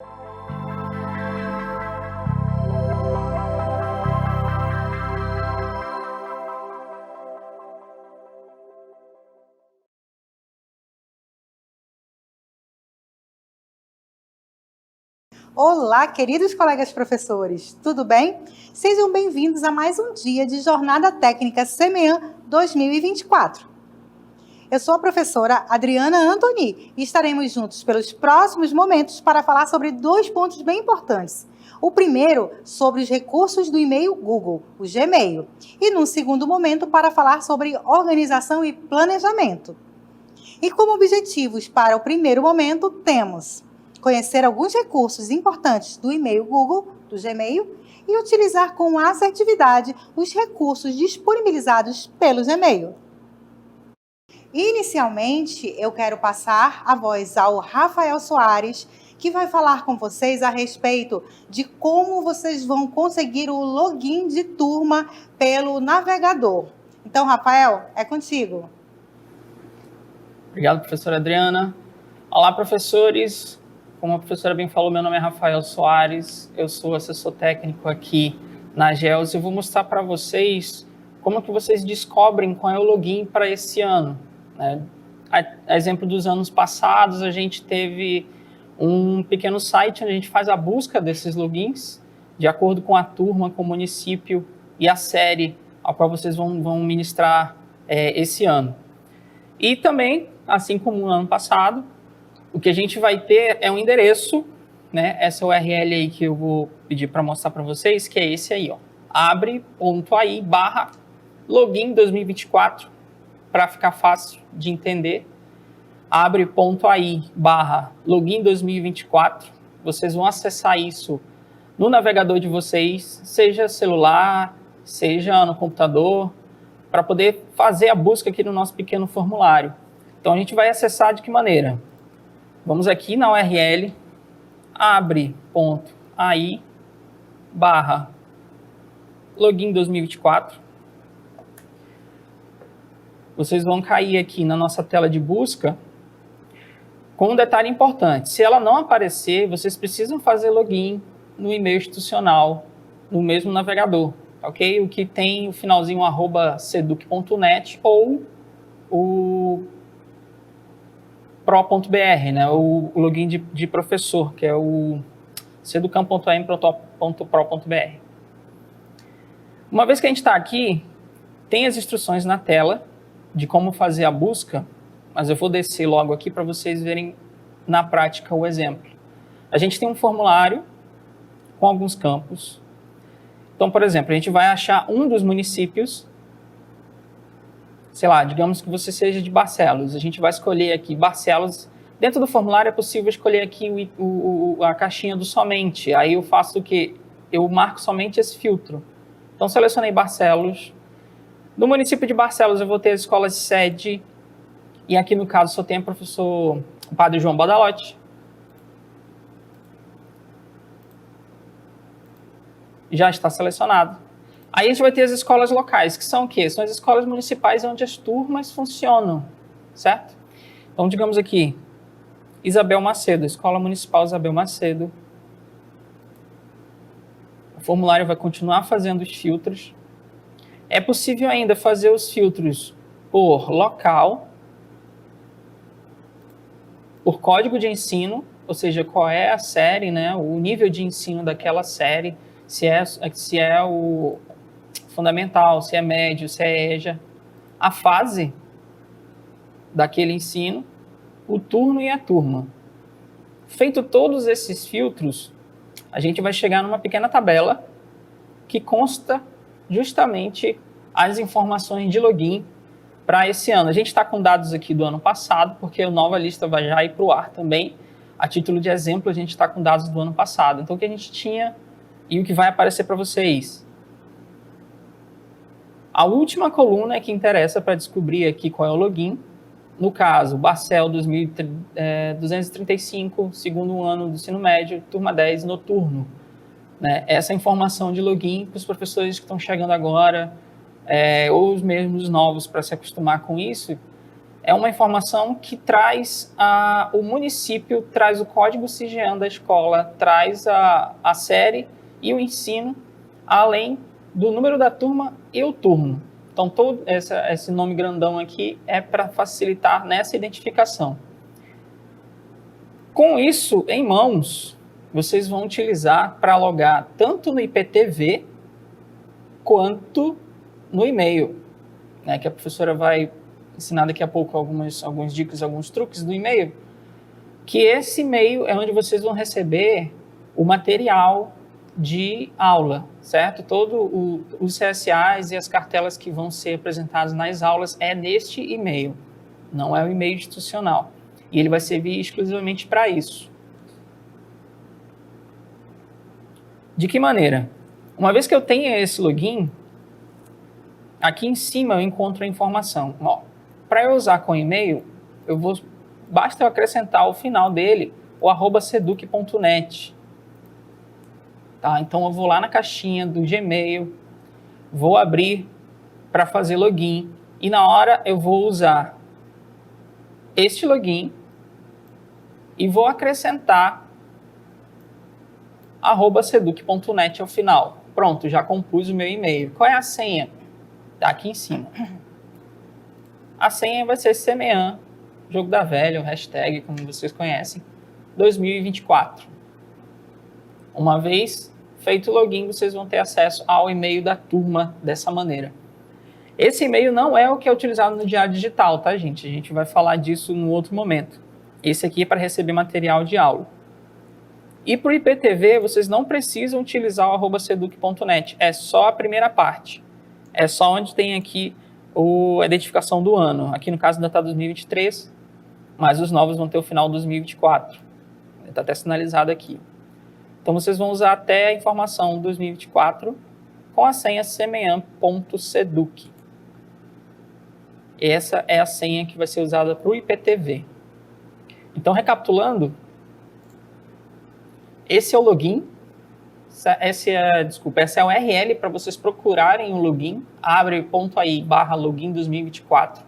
Olá, queridos colegas professores, tudo bem? Sejam bem-vindos a mais um dia de Jornada Técnica SEMEAN 2024. Eu sou a professora Adriana Antoni e estaremos juntos pelos próximos momentos para falar sobre dois pontos bem importantes. O primeiro, sobre os recursos do e-mail Google, o Gmail, e num segundo momento para falar sobre organização e planejamento. E como objetivos para o primeiro momento, temos conhecer alguns recursos importantes do e-mail Google, do Gmail, e utilizar com assertividade os recursos disponibilizados pelo Gmail. Inicialmente, eu quero passar a voz ao Rafael Soares, que vai falar com vocês a respeito de como vocês vão conseguir o login de turma pelo navegador. Então, Rafael, é contigo. Obrigado, professora Adriana. Olá, professores. Como a professora bem falou, meu nome é Rafael Soares, eu sou assessor técnico aqui na GELS e vou mostrar para vocês como que vocês descobrem qual é o login para esse ano. A exemplo dos anos passados, a gente teve um pequeno site onde a gente faz a busca desses logins, de acordo com a turma, com o município e a série ao qual vocês vão ministrar esse ano. E também, assim como no ano passado, o que a gente vai ter é um endereço, né? Essa URL aí que eu vou pedir para mostrar para vocês, que é esse aí, ó. abre.ai/login 2024, para ficar fácil de entender. abre.ai/login 2024. Vocês vão acessar isso no navegador de vocês, seja celular, seja no computador, para poder fazer a busca aqui no nosso pequeno formulário. Então, a gente vai acessar de que maneira? Vamos aqui na URL abre.ai/login 2024. Vocês vão cair aqui na nossa tela de busca com um detalhe importante. Se ela não aparecer, vocês precisam fazer login no e-mail institucional, no mesmo navegador, ok? O que tem o finalzinho @seduc.net ou o pro.br, né? O login de professor, que é o seducam.am.pro.br. Uma vez que a gente está aqui, tem as instruções na tela de como fazer a busca, mas eu vou descer logo aqui para vocês verem na prática o exemplo. A gente tem um formulário com alguns campos. Então, por exemplo, a gente vai achar um dos municípios, sei lá, digamos que você seja de Barcelos, a gente vai escolher aqui Barcelos. Dentro do formulário é possível escolher aqui a caixinha do somente. Aí eu faço o quê? Eu marco somente esse filtro. Então, selecionei Barcelos. No município de Barcelos, eu vou ter as escolas de sede. E aqui, no caso, só tem o Padre João Badalotti. Já está selecionado. Aí a gente vai ter as escolas locais, que são o quê? São as escolas municipais onde as turmas funcionam, certo? Então, digamos aqui, Isabel Macedo, Escola Municipal Isabel Macedo. O formulário vai continuar fazendo os filtros. É possível ainda fazer os filtros por local, por código de ensino, ou seja, qual é a série, né, o nível de ensino daquela série, se é o fundamental, se é médio, se é EJA, a fase daquele ensino, o turno e a turma. Feito todos esses filtros, a gente vai chegar numa pequena tabela que consta justamente as informações de login para esse ano. A gente está com dados aqui do ano passado, porque a nova lista vai já ir para o ar também. A título de exemplo, a gente está com dados do ano passado. Então, o que a gente tinha e o que vai aparecer para vocês. A última coluna é que interessa para descobrir aqui qual é o login. No caso, Barcel 235, segundo ano do ensino médio, turma 10, noturno. Né? Essa informação de login para os professores que estão chegando agora, ou os mesmos novos para se acostumar com isso, é uma informação que traz o município, traz o código SIGEAN da escola, traz a série e o ensino, além do número da turma e o turno. Então, todo esse nome grandão aqui é para facilitar nessa identificação. Com isso em mãos, vocês vão utilizar para logar tanto no IPTV quanto no e-mail, né, que a professora vai ensinar daqui a pouco alguns dicas, alguns truques do e-mail, que esse e-mail é onde vocês vão receber o material de aula, certo? Todo os CSAs e as cartelas que vão ser apresentadas nas aulas é neste e-mail, não é o e-mail institucional. E ele vai servir exclusivamente para isso. De que maneira? Uma vez que eu tenho esse login, aqui em cima eu encontro a informação. Para eu usar com e-mail, basta eu acrescentar ao final dele o @seduc.net. Tá? Então eu vou lá na caixinha do Gmail, vou abrir para fazer login e na hora eu vou usar este login e vou acrescentar @seduc.net ao final. Pronto, já compus o meu e-mail. Qual é a senha? Tá aqui em cima. A senha vai ser SEMEAN, jogo da velha, o hashtag, como vocês conhecem, 2024. Uma vez feito o login, vocês vão ter acesso ao e-mail da turma dessa maneira. Esse e-mail não é o que é utilizado no Diário Digital, tá, gente? A gente vai falar disso no outro momento. Esse aqui é para receber material de aula. E para o IPTV, vocês não precisam utilizar o @seduc.net. É só a primeira parte. É só onde tem aqui a identificação do ano. Aqui no caso ainda está 2023, mas os novos vão ter o final 2024. Está até sinalizado aqui. Então vocês vão usar até a informação 2024 com a senha semean.seduc. Essa é a senha que vai ser usada para o IPTV. Então, recapitulando, esse é o login, essa é a URL para vocês procurarem o login, abre.ai/login 2024.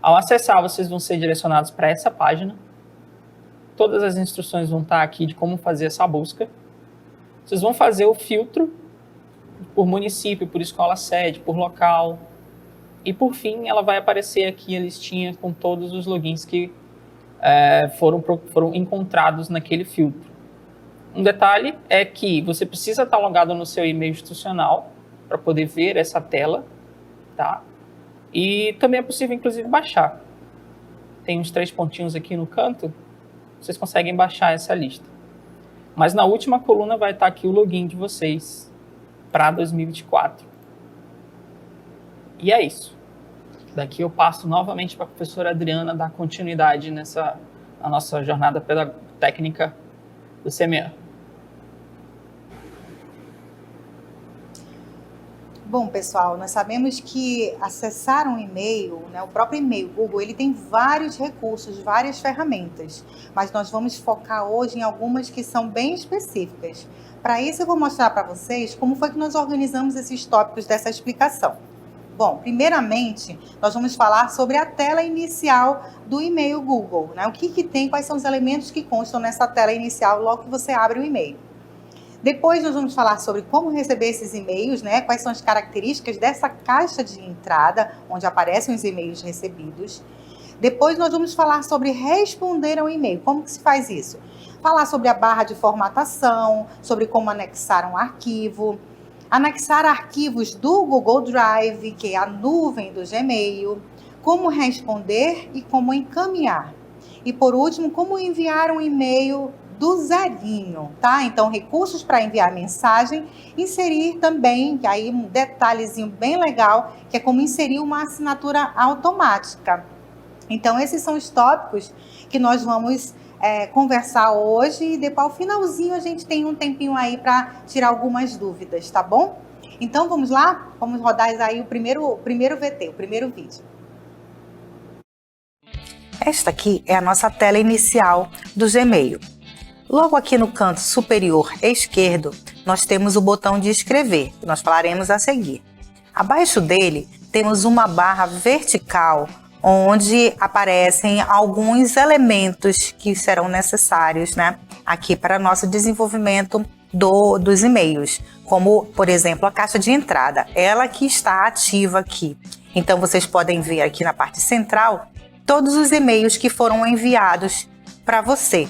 Ao acessar, vocês vão ser direcionados para essa página. Todas as instruções vão estar aqui de como fazer essa busca. Vocês vão fazer o filtro por município, por escola sede, por local. E por fim, ela vai aparecer aqui a listinha com todos os logins que foram encontrados naquele filtro. Um detalhe é que você precisa estar logado no seu e-mail institucional para poder ver essa tela, tá? E também é possível, inclusive, baixar. Tem uns 3 pontinhos aqui no canto, vocês conseguem baixar essa lista. Mas na última coluna vai estar aqui o login de vocês para 2024. E é isso. Daqui eu passo novamente para a professora Adriana dar continuidade na nossa jornada técnica do SEMEAN. Bom, pessoal, nós sabemos que acessar um e-mail, né, o próprio e-mail Google, ele tem vários recursos, várias ferramentas, mas nós vamos focar hoje em algumas que são bem específicas. Para isso, eu vou mostrar para vocês como foi que nós organizamos esses tópicos dessa explicação. Bom, primeiramente, nós vamos falar sobre a tela inicial do e-mail Google, né? O que tem, quais são os elementos que constam nessa tela inicial logo que você abre o e-mail. Depois nós vamos falar sobre como receber esses e-mails, né? Quais são as características dessa caixa de entrada, onde aparecem os e-mails recebidos. Depois nós vamos falar sobre responder ao e-mail, como que se faz isso? Falar sobre a barra de formatação, sobre como anexar um arquivo, anexar arquivos do Google Drive, que é a nuvem do Gmail, como responder e como encaminhar. E por último, como enviar um e-mail do zerinho, tá? Então, recursos para enviar mensagem, inserir também, aí um detalhezinho bem legal, que é como inserir uma assinatura automática. Então, esses são os tópicos que nós vamos conversar hoje e depois, ao finalzinho, a gente tem um tempinho aí para tirar algumas dúvidas, tá bom? Então, vamos lá? Vamos rodar aí o primeiro VT, o primeiro vídeo. Esta aqui é a nossa tela inicial do Gmail. Logo aqui no canto superior esquerdo, nós temos o botão de escrever, que nós falaremos a seguir. Abaixo dele, temos uma barra vertical, onde aparecem alguns elementos que serão necessários, né, aqui para nosso desenvolvimento dos e-mails, como, por exemplo, a caixa de entrada, ela que está ativa aqui. Então, vocês podem ver aqui na parte central todos os e-mails que foram enviados para você.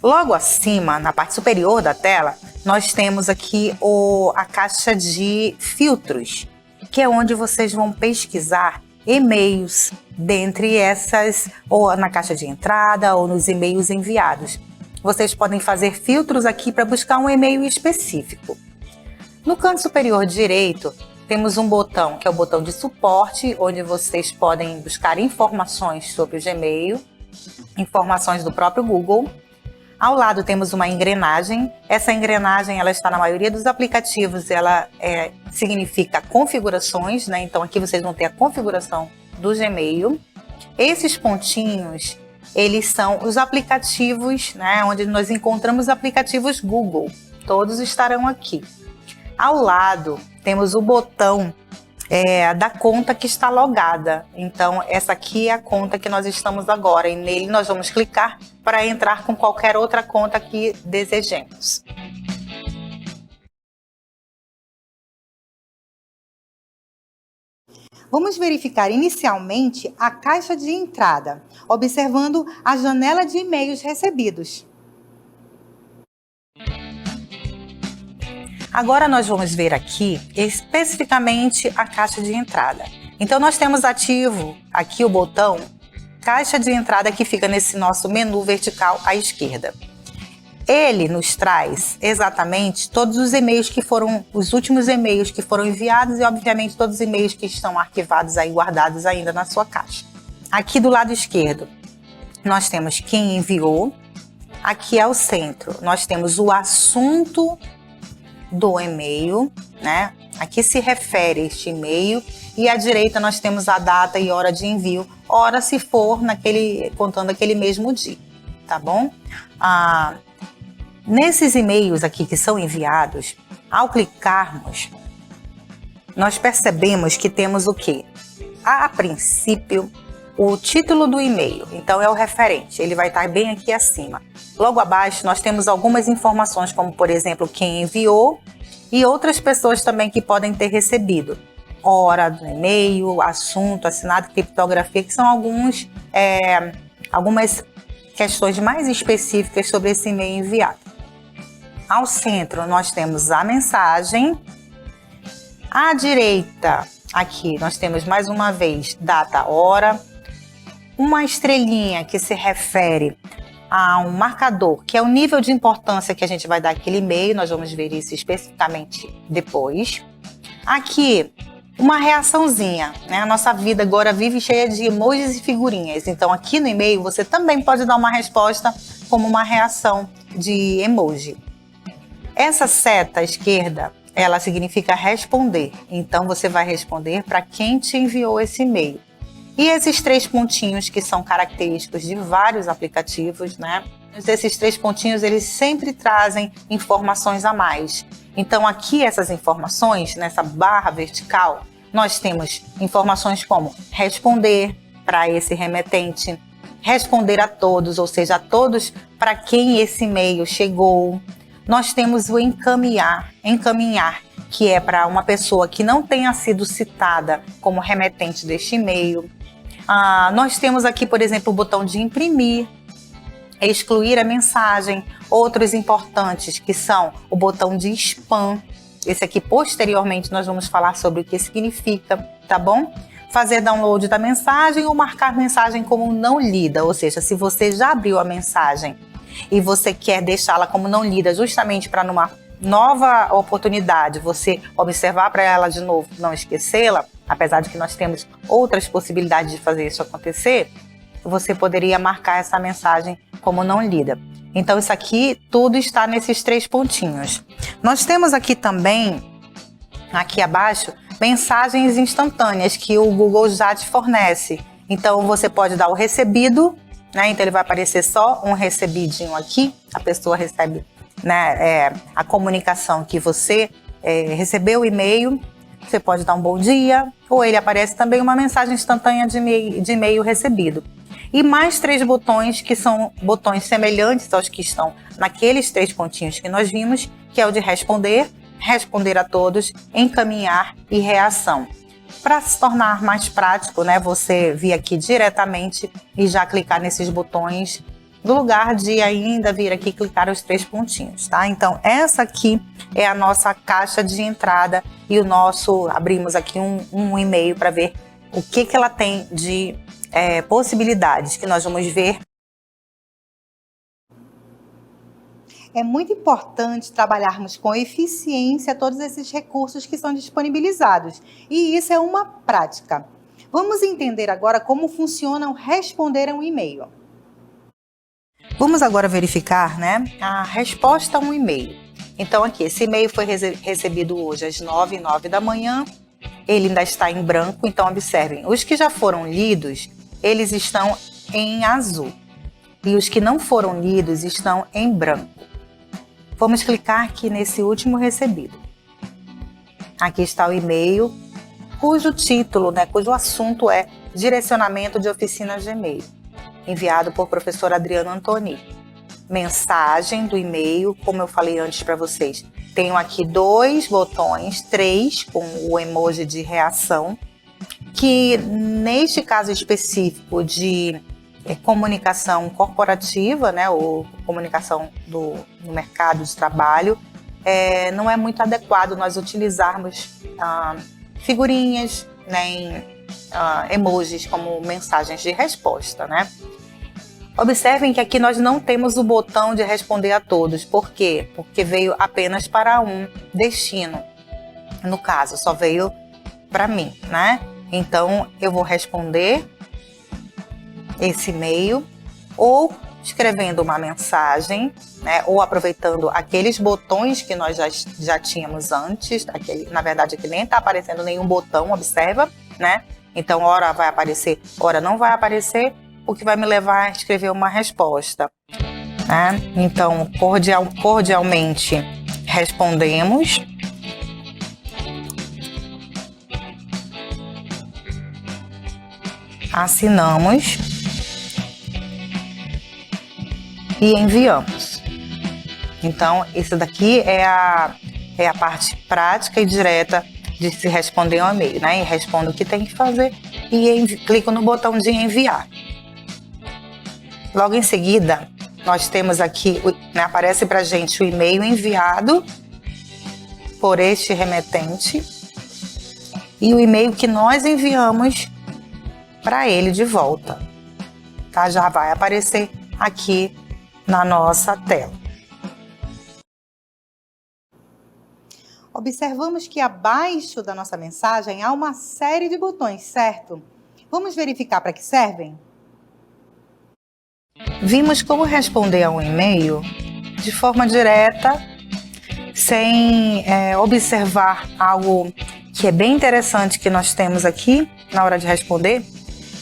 Logo acima, na parte superior da tela, nós temos aqui a caixa de filtros, que é onde vocês vão pesquisar e-mails dentre essas, ou na caixa de entrada ou nos e-mails enviados. Vocês podem fazer filtros aqui para buscar um e-mail específico. No canto superior direito, temos um botão, que é o botão de suporte, onde vocês podem buscar informações sobre o Gmail, informações do próprio Google. Ao lado temos uma engrenagem. Essa engrenagem ela está na maioria dos aplicativos, ela significa configurações, né? Então aqui vocês vão ter a configuração do Gmail. Esses pontinhos, eles são os aplicativos, né? Onde nós encontramos aplicativos Google. Todos estarão aqui. Ao lado temos o botão da conta que está logada. Então, essa aqui é a conta que nós estamos agora e nele nós vamos clicar para entrar com qualquer outra conta que desejemos. Vamos verificar inicialmente a caixa de entrada, observando a janela de e-mails recebidos. Agora nós vamos ver aqui especificamente a caixa de entrada. Então nós temos ativo aqui o botão caixa de entrada que fica nesse nosso menu vertical à esquerda. Ele nos traz exatamente todos os e-mails que foram, os últimos e-mails que foram enviados e obviamente todos os e-mails que estão arquivados aí, guardados ainda na sua caixa. Aqui do lado esquerdo nós temos quem enviou. Aqui ao centro nós temos o assunto do e-mail, né? Aqui se refere a este e-mail e à direita nós temos a data e hora de envio, hora se for contando aquele mesmo dia, tá bom? Nesses e-mails aqui que são enviados, ao clicarmos, nós percebemos que temos o quê? A princípio, o título do e-mail, então é o referente, ele vai estar bem aqui acima. Logo abaixo nós temos algumas informações, como por exemplo, quem enviou e outras pessoas também que podem ter recebido. Hora do e-mail, assunto, assinado, criptografia, que são algumas questões mais específicas sobre esse e-mail enviado. Ao centro nós temos a mensagem. À direita, aqui nós temos mais uma vez data, hora. Uma estrelinha que se refere a um marcador, que é o nível de importância que a gente vai dar àquele e-mail, nós vamos ver isso especificamente depois. Aqui, uma reaçãozinha, né? A nossa vida agora vive cheia de emojis e figurinhas, então aqui no e-mail você também pode dar uma resposta como uma reação de emoji. Essa seta à esquerda, ela significa responder, então você vai responder para quem te enviou esse e-mail. E esses 3 pontinhos que são característicos de vários aplicativos, né? Esses 3 pontinhos, eles sempre trazem informações a mais. Então aqui essas informações, nessa barra vertical, nós temos informações como responder para esse remetente, responder a todos, ou seja, a todos para quem esse e-mail chegou. Nós temos o encaminhar, que é para uma pessoa que não tenha sido citada como remetente deste e-mail. Nós temos aqui, por exemplo, o botão de imprimir, excluir a mensagem, outros importantes que são o botão de spam. Esse aqui posteriormente nós vamos falar sobre o que significa, tá bom? Fazer download da mensagem ou marcar mensagem como não lida, ou seja, se você já abriu a mensagem e você quer deixá-la como não lida justamente para numa nova oportunidade você observar para ela de novo, não esquecê-la, apesar de que nós temos outras possibilidades de fazer isso acontecer, você poderia marcar essa mensagem como não lida. Então isso aqui tudo está nesses 3 pontinhos. Nós temos aqui também, aqui abaixo, mensagens instantâneas que o Google já te fornece. Então você pode dar o recebido, né? Então ele vai aparecer só um recebidinho aqui, a pessoa recebe, né, a comunicação que você recebeu o e-mail. você pode dar um bom dia, ou ele aparece também uma mensagem instantânea de e-mail recebido. E mais 3 botões, que são botões semelhantes aos que estão naqueles 3 pontinhos que nós vimos, que é o de responder, responder a todos, encaminhar e reação. Para se tornar mais prático, né, você vir aqui diretamente e já clicar nesses botões, no lugar de ainda vir aqui clicar os 3 pontinhos, tá? Então, essa aqui é a nossa caixa de entrada e abrimos aqui um e-mail para ver o que ela tem de possibilidades que nós vamos ver. É muito importante trabalharmos com eficiência todos esses recursos que são disponibilizados, e isso é uma prática. Vamos entender agora como funciona o responder a um e-mail. Vamos agora verificar, né, a resposta a um e-mail. Então aqui, esse e-mail foi recebido hoje às 9h09 da manhã, ele ainda está em branco, então observem, os que já foram lidos, eles estão em azul, e os que não foram lidos estão em branco. Vamos clicar aqui nesse último recebido. Aqui está o e-mail, cujo título, né, cujo assunto é Direcionamento de Oficinas de E-mail, enviado por professor Adriano Antoni. Mensagem do e-mail, como eu falei antes para vocês, tenho aqui 2 botões, 3 com o emoji de reação, que neste caso específico de comunicação corporativa, né, ou comunicação no mercado de trabalho, não é muito adequado nós utilizarmos figurinhas, nem emojis como mensagens de resposta, né? Observem que aqui nós não temos o botão de responder a todos. Por quê? Porque veio apenas para um destino. No caso, só veio para mim, né? Então, eu vou responder esse e-mail ou escrevendo uma mensagem, né? Ou aproveitando aqueles botões que nós já tínhamos antes. Na verdade, aqui nem está aparecendo nenhum botão, observa, né? Então, hora vai aparecer, hora não vai aparecer, o que vai me levar a escrever uma resposta, né? Então, cordialmente respondemos. Assinamos e enviamos. Então, isso daqui é a parte prática e direta de se responder ao e-mail, né? E respondo o que tem que fazer e clico no botão de enviar. Logo em seguida, nós temos aqui, né, aparece para a gente o e-mail enviado por este remetente e o e-mail que nós enviamos para ele de volta, tá? Já vai aparecer aqui na nossa tela. Observamos que abaixo da nossa mensagem há uma série de botões, certo? Vamos verificar para que servem? Vimos como responder a um e-mail de forma direta, sem observar algo que é bem interessante que nós temos aqui na hora de responder,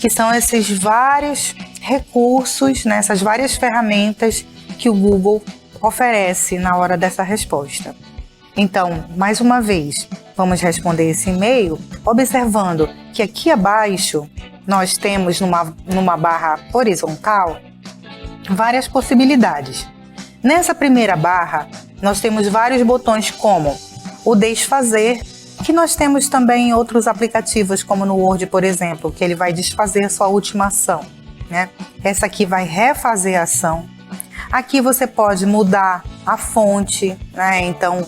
que são esses vários recursos, né, essas várias ferramentas que o Google oferece na hora dessa resposta. Então, mais uma vez, vamos responder esse e-mail observando que aqui abaixo nós temos numa barra horizontal várias possibilidades. Nessa primeira barra, nós temos vários botões como o desfazer, que nós temos também em outros aplicativos, como no Word, por exemplo, que ele vai desfazer a sua última ação, né? Essa aqui vai refazer a ação. Aqui você pode mudar a fonte, né? Então,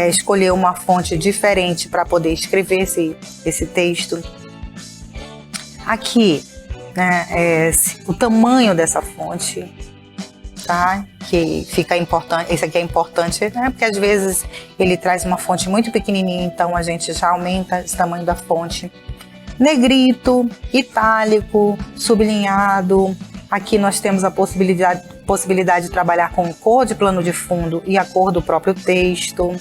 escolher uma fonte diferente para poder escrever esse texto. Aqui, né, o tamanho dessa fonte, tá? Que fica importante. Esse aqui é importante, né? Porque às vezes ele traz uma fonte muito pequenininha, então a gente já aumenta esse tamanho da fonte. Negrito, itálico, sublinhado. Aqui nós temos a possibilidade de trabalhar com cor de plano de fundo e a cor do próprio texto.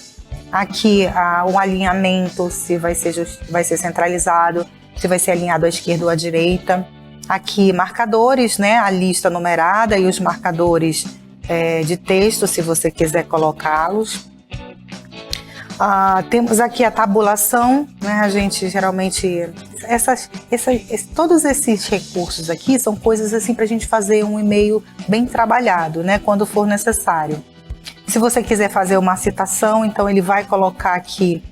Aqui o alinhamento, se vai ser centralizado, se vai ser alinhado à esquerda ou à direita. Aqui marcadores, né? A lista numerada e os marcadores de texto, se você quiser colocá-los. Temos aqui a tabulação, né? A gente geralmente, todos esses recursos aqui são coisas assim para a gente fazer um e-mail bem trabalhado, né? Quando for necessário. Se você quiser fazer uma citação, então ele vai colocar aqui,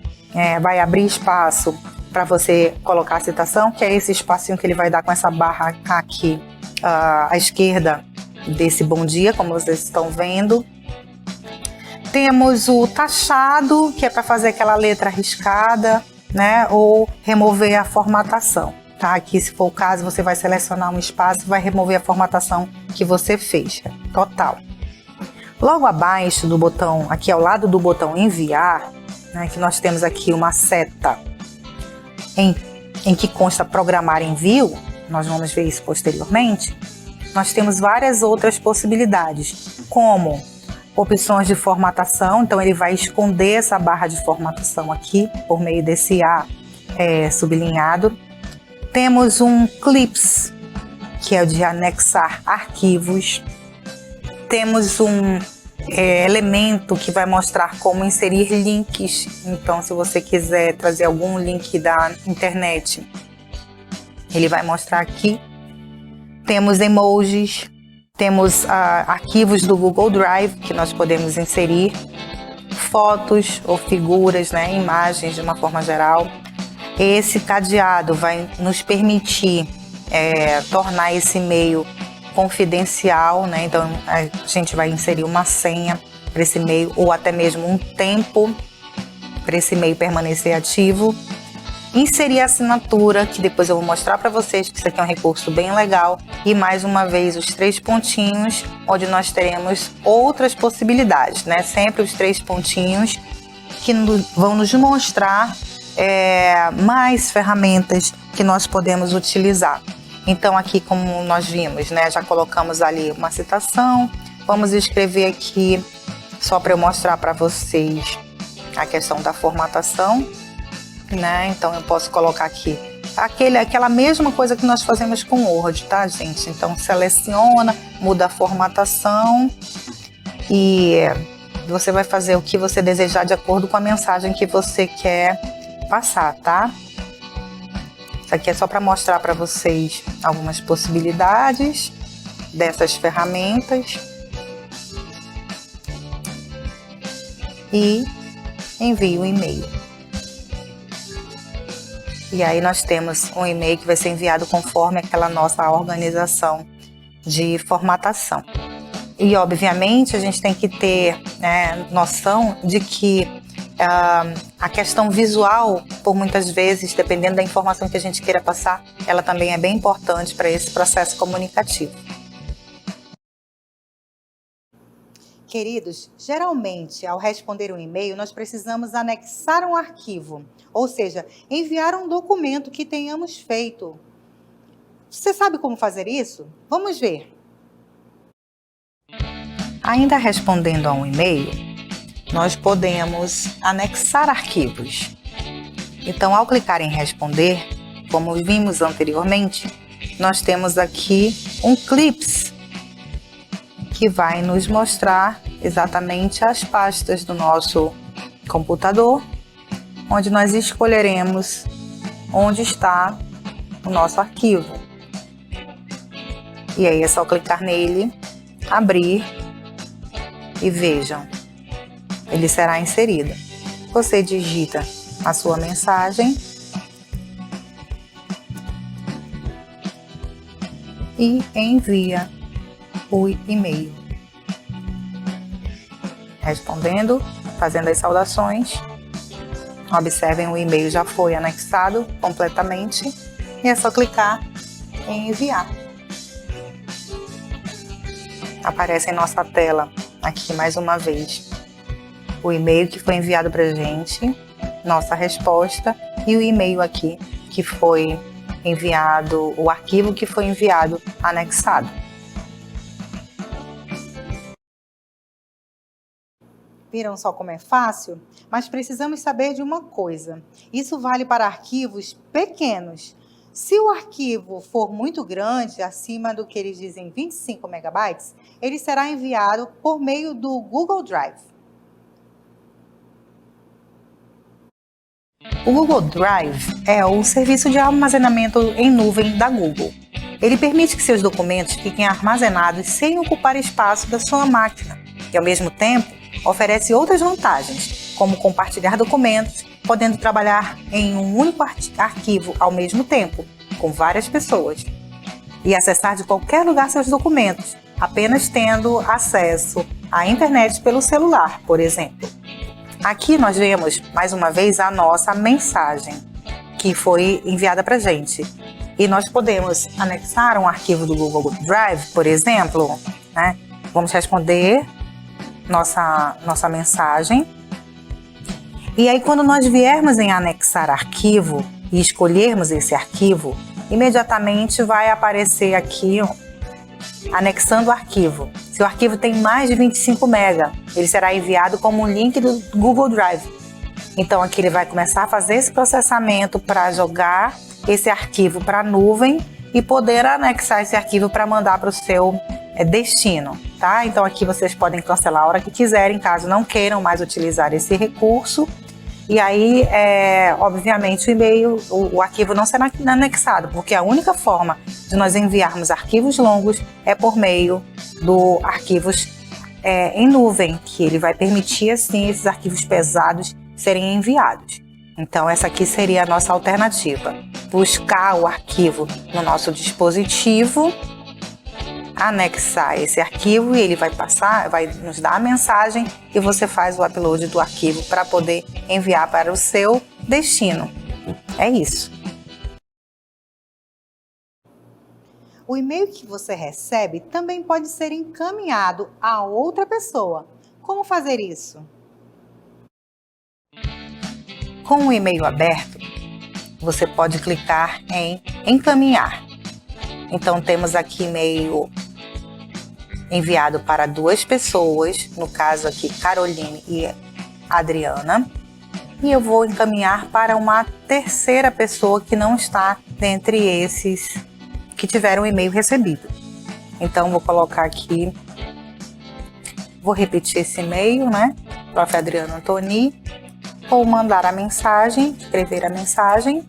vai abrir espaço para você colocar a citação, que é esse espacinho que ele vai dar com essa barra aqui à esquerda desse bom dia, como vocês estão vendo. Temos o taxado, que é para fazer aquela letra riscada, né? Ou remover a formatação. Tá? Aqui, se for o caso, você vai selecionar um espaço e vai remover a formatação que você fez, total. Logo abaixo do botão, aqui ao lado do botão enviar, né, que nós temos aqui uma seta em que consta programar envio, nós vamos ver isso posteriormente. Nós temos várias outras possibilidades, como opções de formatação, então ele vai esconder essa barra de formatação aqui, por meio desse A sublinhado. Temos um clips, que é o de anexar arquivos. Temos um elemento que vai mostrar como inserir links, então se você quiser trazer algum link da internet, ele vai mostrar aqui. Temos emojis, temos arquivos do Google Drive que nós podemos inserir, fotos ou figuras, né, imagens de uma forma geral. Esse cadeado vai nos permitir tornar esse e-mail confidencial, né? Então a gente vai inserir uma senha para esse e-mail ou até mesmo um tempo para esse e-mail permanecer ativo. Inserir a assinatura, que depois eu vou mostrar para vocês que isso aqui é um recurso bem legal. E mais uma vez os 3 pontinhos, onde nós teremos outras possibilidades, né? Sempre os 3 pontinhos que vão nos mostrar mais ferramentas que nós podemos utilizar. Então aqui, como nós vimos, né, já colocamos ali uma citação. Vamos escrever aqui, só para eu mostrar para vocês a questão da formatação, né? Então eu posso colocar aqui aquela mesma coisa que nós fazemos com o Word, tá, gente? Então seleciona, muda a formatação e você vai fazer o que você desejar de acordo com a mensagem que você quer passar, tá? Isso aqui é só para mostrar para vocês algumas possibilidades dessas ferramentas. E envie o e-mail. E aí nós temos um e-mail que vai ser enviado conforme aquela nossa organização de formatação. E obviamente a gente tem que ter noção de que a questão visual, por muitas vezes, dependendo da informação que a gente queira passar, ela também é bem importante para esse processo comunicativo. Queridos, geralmente, ao responder um e-mail, nós precisamos anexar um arquivo, ou seja, enviar um documento que tenhamos feito. Você sabe como fazer isso? Vamos ver. Ainda respondendo a um e-mail, nós podemos anexar arquivos. Então, ao clicar em responder, como vimos anteriormente, nós temos aqui um clips que vai nos mostrar exatamente as pastas do nosso computador, onde nós escolheremos onde está o nosso arquivo. E aí é só clicar nele, abrir e vejam, ele será inserido. Você digita a sua mensagem e envia o e-mail. Respondendo, fazendo as saudações. Observem, o e-mail já foi anexado completamente e é só clicar em enviar. Aparece em nossa tela aqui mais uma vez o e-mail que foi enviado para a gente, nossa resposta e o e-mail aqui que foi enviado, o arquivo que foi enviado anexado. Viram só como é fácil? Mas precisamos saber de uma coisa. Isso vale para arquivos pequenos. Se o arquivo for muito grande, acima do que eles dizem 25 megabytes, ele será enviado por meio do Google Drive. O Google Drive é o serviço de armazenamento em nuvem da Google. Ele permite que seus documentos fiquem armazenados sem ocupar espaço da sua máquina e, ao mesmo tempo, oferece outras vantagens, como compartilhar documentos, podendo trabalhar em um único arquivo ao mesmo tempo, com várias pessoas, e acessar de qualquer lugar seus documentos, apenas tendo acesso à internet pelo celular, por exemplo. Aqui nós vemos, mais uma vez, a nossa mensagem, que foi enviada para a gente. E nós podemos anexar um arquivo do Google Drive, por exemplo, né? Vamos responder nossa mensagem. E aí, quando nós viermos em anexar arquivo e escolhermos esse arquivo, imediatamente vai aparecer aqui, anexando o arquivo. Se o arquivo tem mais de 25 MB, ele será enviado como um link do Google Drive. Então aqui ele vai começar a fazer esse processamento para jogar esse arquivo para a nuvem e poder anexar esse arquivo para mandar para o seu destino, tá? Então aqui vocês podem cancelar a hora que quiserem, caso não queiram mais utilizar esse recurso. E aí, obviamente, o e-mail, o arquivo não será anexado, porque a única forma de nós enviarmos arquivos longos é por meio do arquivos em nuvem, que ele vai permitir, assim, esses arquivos pesados serem enviados. Então, essa aqui seria a nossa alternativa. Buscar o arquivo no nosso dispositivo, anexar esse arquivo e ele vai nos dar a mensagem e você faz o upload do arquivo para poder enviar para o seu destino. É isso. O e-mail que você recebe também pode ser encaminhado a outra pessoa. Como fazer isso? Com o e-mail aberto, você pode clicar em encaminhar. Então temos aqui e-mail enviado para 2 pessoas, no caso aqui Caroline e Adriana, e eu vou encaminhar para uma terceira pessoa que não está dentre esses que tiveram o e-mail recebido. Então vou colocar aqui, vou repetir esse e-mail, né? Prof. Adriano Antoni, vou mandar a mensagem, escrever a mensagem,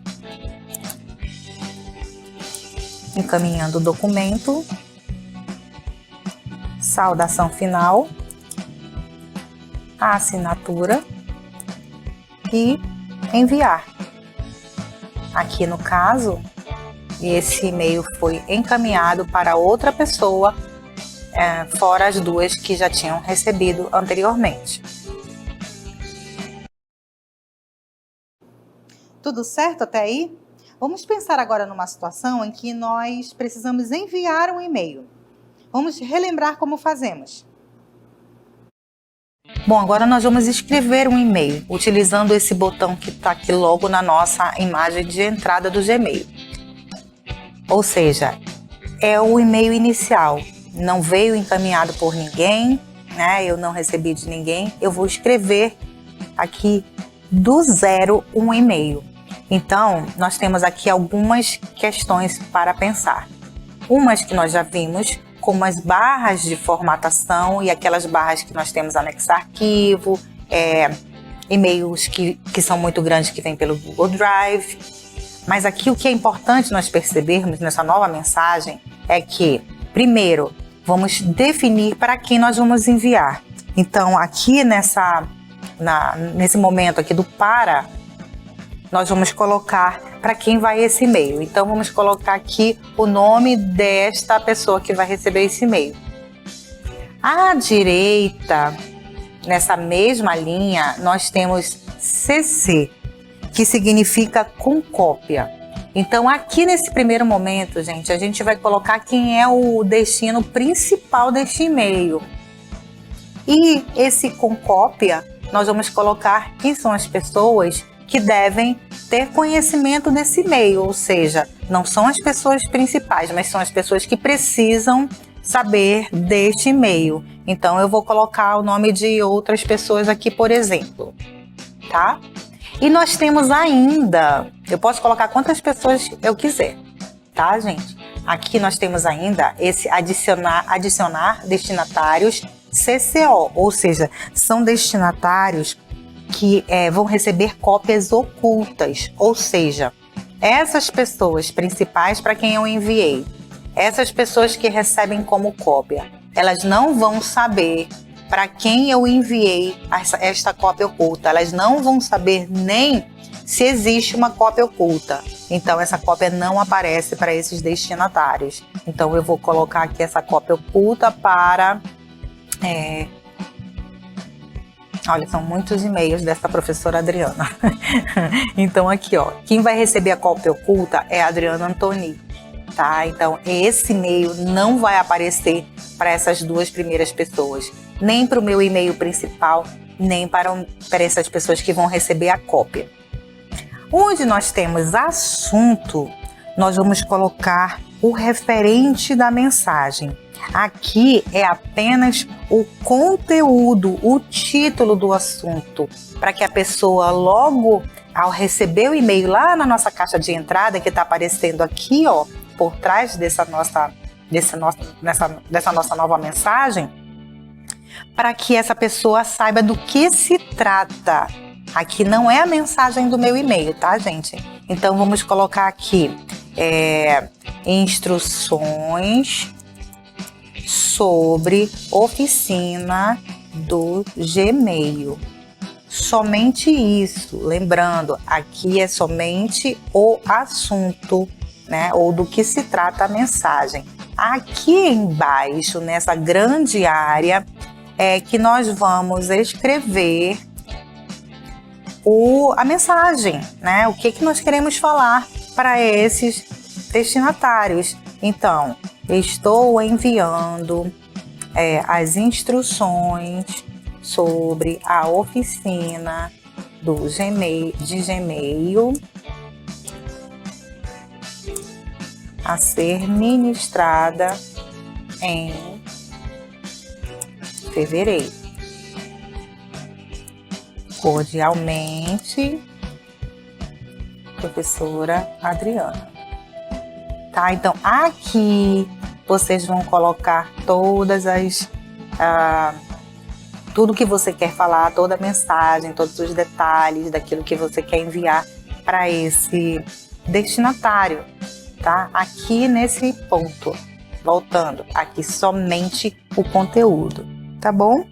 encaminhando o documento, saudação final, a assinatura e enviar. Aqui no caso, esse e-mail foi encaminhado para outra pessoa, fora as 2 que já tinham recebido anteriormente. Tudo certo até aí? Vamos pensar agora numa situação em que nós precisamos enviar um e-mail. Vamos relembrar como fazemos. Bom, agora nós vamos escrever um e-mail, utilizando esse botão que está aqui logo na nossa imagem de entrada do Gmail. Ou seja, é o e-mail inicial, não veio encaminhado por ninguém, né? Eu não recebi de ninguém, eu vou escrever aqui do zero um e-mail. Então, nós temos aqui algumas questões para pensar. Umas que nós já vimos, como as barras de formatação e aquelas barras que nós temos anexar arquivo, e-mails que são muito grandes que vêm pelo Google Drive. Mas aqui o que é importante nós percebermos nessa nova mensagem é que, primeiro, vamos definir para quem nós vamos enviar. Então, aqui nesse momento aqui do para, nós vamos colocar para quem vai esse e-mail. Então, vamos colocar aqui o nome desta pessoa que vai receber esse e-mail. À direita, nessa mesma linha, nós temos CC, que significa com cópia. Então, aqui nesse primeiro momento, gente, a gente vai colocar quem é o destino principal deste e-mail. E esse com cópia, nós vamos colocar quem são as pessoas que devem ter conhecimento desse e-mail, ou seja, não são as pessoas principais, mas são as pessoas que precisam saber deste e-mail. Então, eu vou colocar o nome de outras pessoas aqui, por exemplo, tá? E nós temos ainda, eu posso colocar quantas pessoas eu quiser, tá, gente? Aqui nós temos ainda esse adicionar destinatários CCO, ou seja, são destinatários que vão receber cópias ocultas, ou seja, essas pessoas principais para quem eu enviei, essas pessoas que recebem como cópia, elas não vão saber para quem eu enviei esta cópia oculta, elas não vão saber nem se existe uma cópia oculta. Então essa cópia não aparece para esses destinatários. Então eu vou colocar aqui essa cópia oculta para... Olha, são muitos e-mails dessa professora Adriana. Então aqui, ó, quem vai receber a cópia oculta é a Adriana Antoni, tá? Então esse e-mail não vai aparecer para essas duas primeiras pessoas, nem para o meu e-mail principal, nem para essas pessoas que vão receber a cópia. Onde nós temos assunto, nós vamos colocar o referente da mensagem. Aqui é apenas o conteúdo, o título do assunto, para que a pessoa logo ao receber o e-mail lá na nossa caixa de entrada, que está aparecendo aqui, ó, por trás dessa nossa nova mensagem, para que essa pessoa saiba do que se trata. Aqui não é a mensagem do meu e-mail, tá, gente? Então vamos colocar aqui instruções sobre oficina do Gmail. Somente isso. Lembrando, aqui é somente o assunto, né? Ou do que se trata a mensagem. Aqui embaixo, nessa grande área, é que nós vamos escrever a mensagem, né? O que nós queremos falar para esses destinatários. Então, estou enviando as instruções sobre a oficina de Gmail a ser ministrada em fevereiro. Cordialmente, professora Adriana. Tá? Então, aqui vocês vão colocar todas tudo que você quer falar, toda a mensagem, todos os detalhes daquilo que você quer enviar para esse destinatário, tá? Aqui nesse ponto, voltando, aqui somente o conteúdo, tá bom?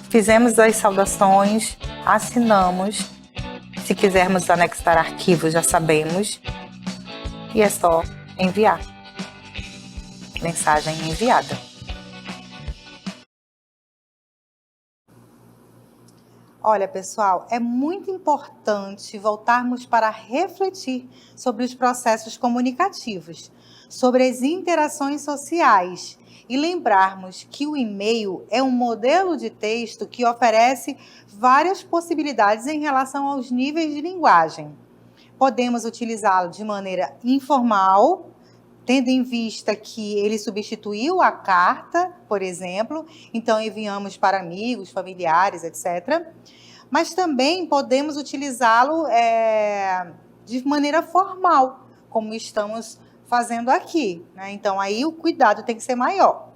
Fizemos as saudações, assinamos. Se quisermos anexar arquivos, já sabemos. E é só enviar. Mensagem enviada. Olha, pessoal, é muito importante voltarmos para refletir sobre os processos comunicativos, sobre as interações sociais e lembrarmos que o e-mail é um modelo de texto que oferece várias possibilidades em relação aos níveis de linguagem. Podemos utilizá-lo de maneira informal, tendo em vista que ele substituiu a carta, por exemplo, então enviamos para amigos, familiares, etc. Mas também podemos utilizá-lo de maneira formal, como estamos fazendo aqui, né? Então, aí o cuidado tem que ser maior.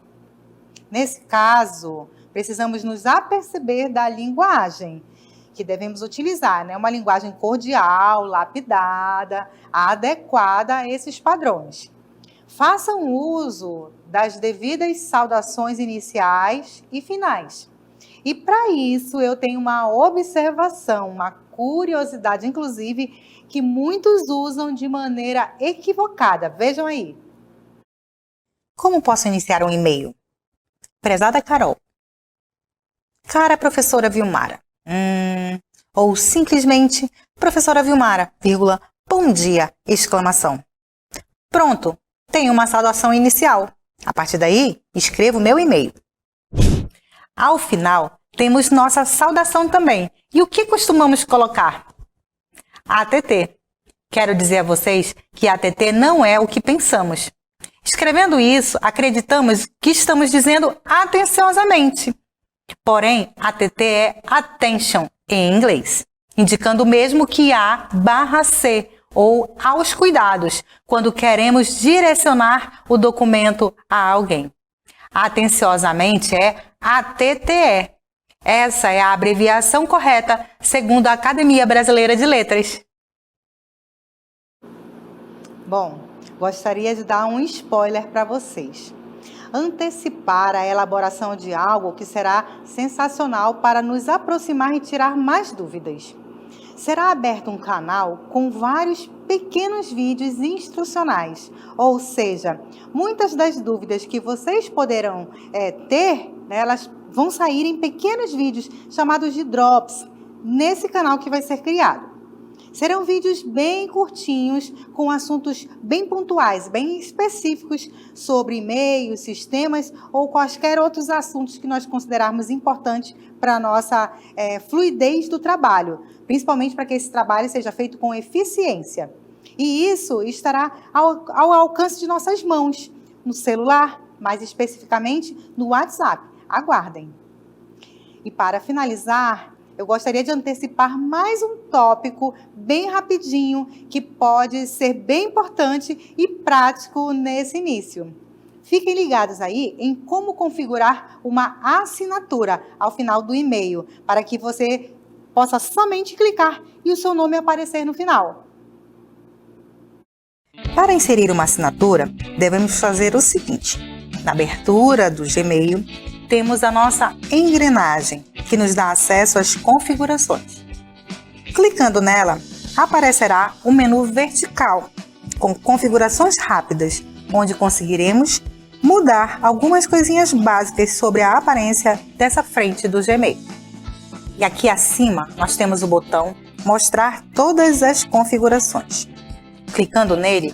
Nesse caso, precisamos nos aperceber da linguagem que devemos utilizar, né? Uma linguagem cordial, lapidada, adequada a esses padrões. Façam uso das devidas saudações iniciais e finais. E para isso eu tenho uma observação, uma curiosidade, inclusive, que muitos usam de maneira equivocada. Vejam aí. Como posso iniciar um e-mail? Prezada Carol. Cara professora Vilmara. Ou simplesmente professora Vilmara, vírgula, bom dia, exclamação. Pronto, tenho uma saudação inicial. A partir daí, escrevo meu e-mail. Ao final, temos nossa saudação também. E o que costumamos colocar? ATT. Quero dizer a vocês que ATT não é o que pensamos. Escrevendo isso, acreditamos que estamos dizendo atenciosamente. Porém, ATT é attention em inglês, indicando mesmo que A/C, ou aos cuidados, quando queremos direcionar o documento a alguém. Atenciosamente é ATTE. Essa é a abreviação correta, segundo a Academia Brasileira de Letras. Bom, gostaria de dar um spoiler para vocês. Antecipar a elaboração de algo que será sensacional para nos aproximar e tirar mais dúvidas. Será aberto um canal com vários pequenos vídeos instrucionais, ou seja, muitas das dúvidas que vocês poderão ter, elas vão sair em pequenos vídeos chamados de drops, nesse canal que vai ser criado. Serão vídeos bem curtinhos, com assuntos bem pontuais, bem específicos sobre e-mails, sistemas ou quaisquer outros assuntos que nós considerarmos importantes para a nossa fluidez do trabalho, principalmente para que esse trabalho seja feito com eficiência. E isso estará ao alcance de nossas mãos, no celular, mais especificamente no WhatsApp. Aguardem. E para finalizar, eu gostaria de antecipar mais um tópico bem rapidinho que pode ser bem importante e prático nesse início. Fiquem ligados aí em como configurar uma assinatura ao final do e-mail, para que você possa somente clicar e o seu nome aparecer no final. Para inserir uma assinatura, devemos fazer o seguinte: na abertura do Gmail, temos a nossa engrenagem, que nos dá acesso às configurações. Clicando nela, aparecerá o menu vertical, com configurações rápidas, onde conseguiremos mudar algumas coisinhas básicas sobre a aparência dessa frente do Gmail. E aqui acima, nós temos o botão Mostrar todas as configurações. Clicando nele,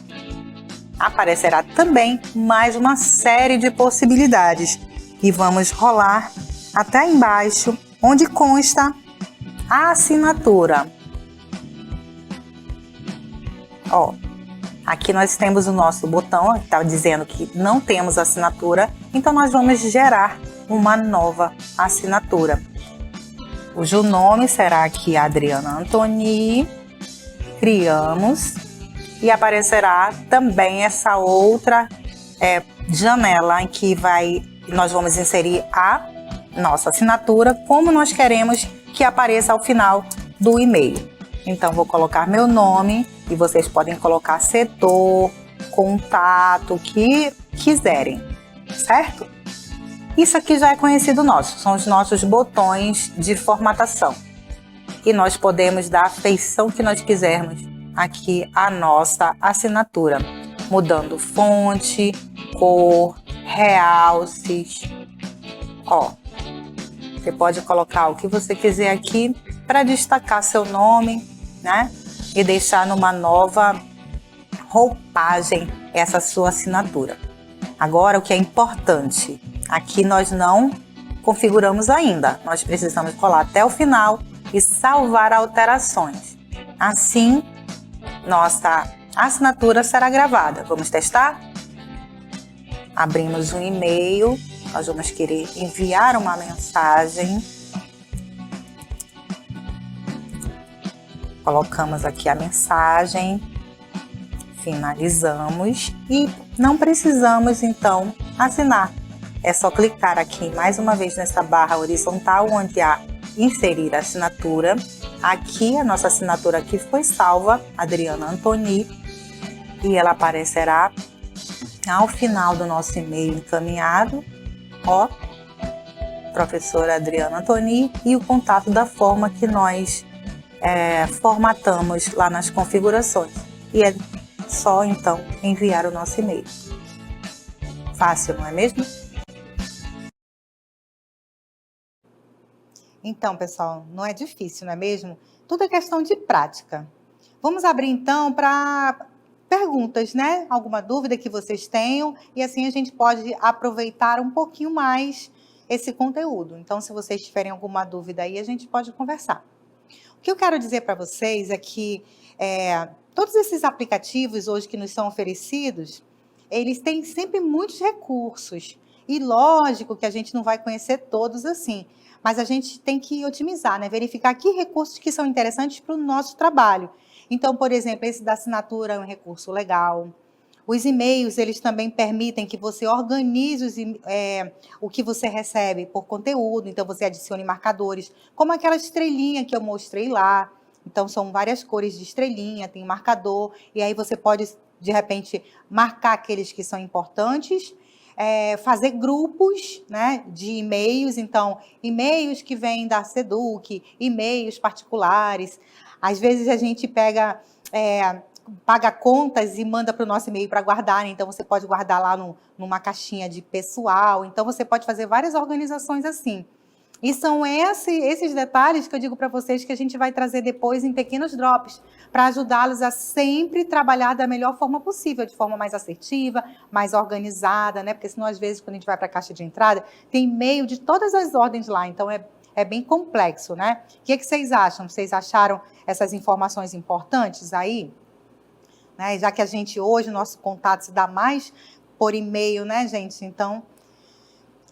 aparecerá também mais uma série de possibilidades. E vamos rolar até embaixo, onde consta a assinatura. Aqui nós temos o nosso botão, que está dizendo que não temos assinatura, então nós vamos gerar uma nova assinatura, cujo nome será aqui Adriana Antoni. Criamos e aparecerá também essa outra janela em que nós vamos inserir a nossa assinatura, como nós queremos que apareça ao final do e-mail. Então, vou colocar meu nome e vocês podem colocar setor, contato, o que quiserem, certo? Isso aqui já é conhecido nosso, são os nossos botões de formatação. E nós podemos dar a feição que nós quisermos aqui à nossa assinatura, mudando fonte, cor, realces. Você pode colocar o que você quiser aqui para destacar seu nome, né? E deixar numa nova roupagem essa sua assinatura. Agora, o que é importante, aqui nós não configuramos ainda. Nós precisamos colar até o final e salvar alterações. Assim, nossa assinatura será gravada. Vamos testar? Abrimos um e-mail, nós vamos querer enviar uma mensagem. Colocamos aqui a mensagem, finalizamos e não precisamos então assinar. É só clicar aqui mais uma vez nessa barra horizontal onde há inserir a assinatura. Aqui a nossa assinatura aqui foi salva, Adriana Antoni, e ela aparecerá ao final do nosso e-mail encaminhado, professora Adriana Antoni, e o contato da forma que nós formatamos lá nas configurações. E é só então enviar o nosso e-mail. Fácil, não é mesmo? Então, pessoal, não é difícil, não é mesmo? Tudo é questão de prática. Vamos abrir então para perguntas, né? Alguma dúvida que vocês tenham, e assim a gente pode aproveitar um pouquinho mais esse conteúdo. Então, se vocês tiverem alguma dúvida aí, a gente pode conversar. O que eu quero dizer para vocês é que todos esses aplicativos hoje que nos são oferecidos, eles têm sempre muitos recursos. E lógico que a gente não vai conhecer todos assim, mas a gente tem que otimizar, né? Verificar que recursos que são interessantes para o nosso trabalho. Então, por exemplo, esse da assinatura é um recurso legal. Os e-mails, eles também permitem que você organize o que você recebe por conteúdo, então você adicione marcadores, como aquela estrelinha que eu mostrei lá. Então, são várias cores de estrelinha, tem marcador, e aí você pode, de repente, marcar aqueles que são importantes, fazer grupos, né, de e-mails, então, e-mails que vêm da Seduc, e-mails particulares. Às vezes a gente paga contas e manda para o nosso e-mail para guardar, né? Então você pode guardar lá numa caixinha de pessoal, então você pode fazer várias organizações assim. E são esses detalhes que eu digo para vocês que a gente vai trazer depois em pequenos drops, para ajudá-los a sempre trabalhar da melhor forma possível, de forma mais assertiva, mais organizada, né? Porque senão, às vezes, quando a gente vai para a caixa de entrada, tem e-mail de todas as ordens lá, então é bem complexo, né? O que vocês acham? Vocês acharam essas informações importantes aí? Né? Já que a gente hoje, o nosso contato se dá mais por e-mail, né, gente? Então,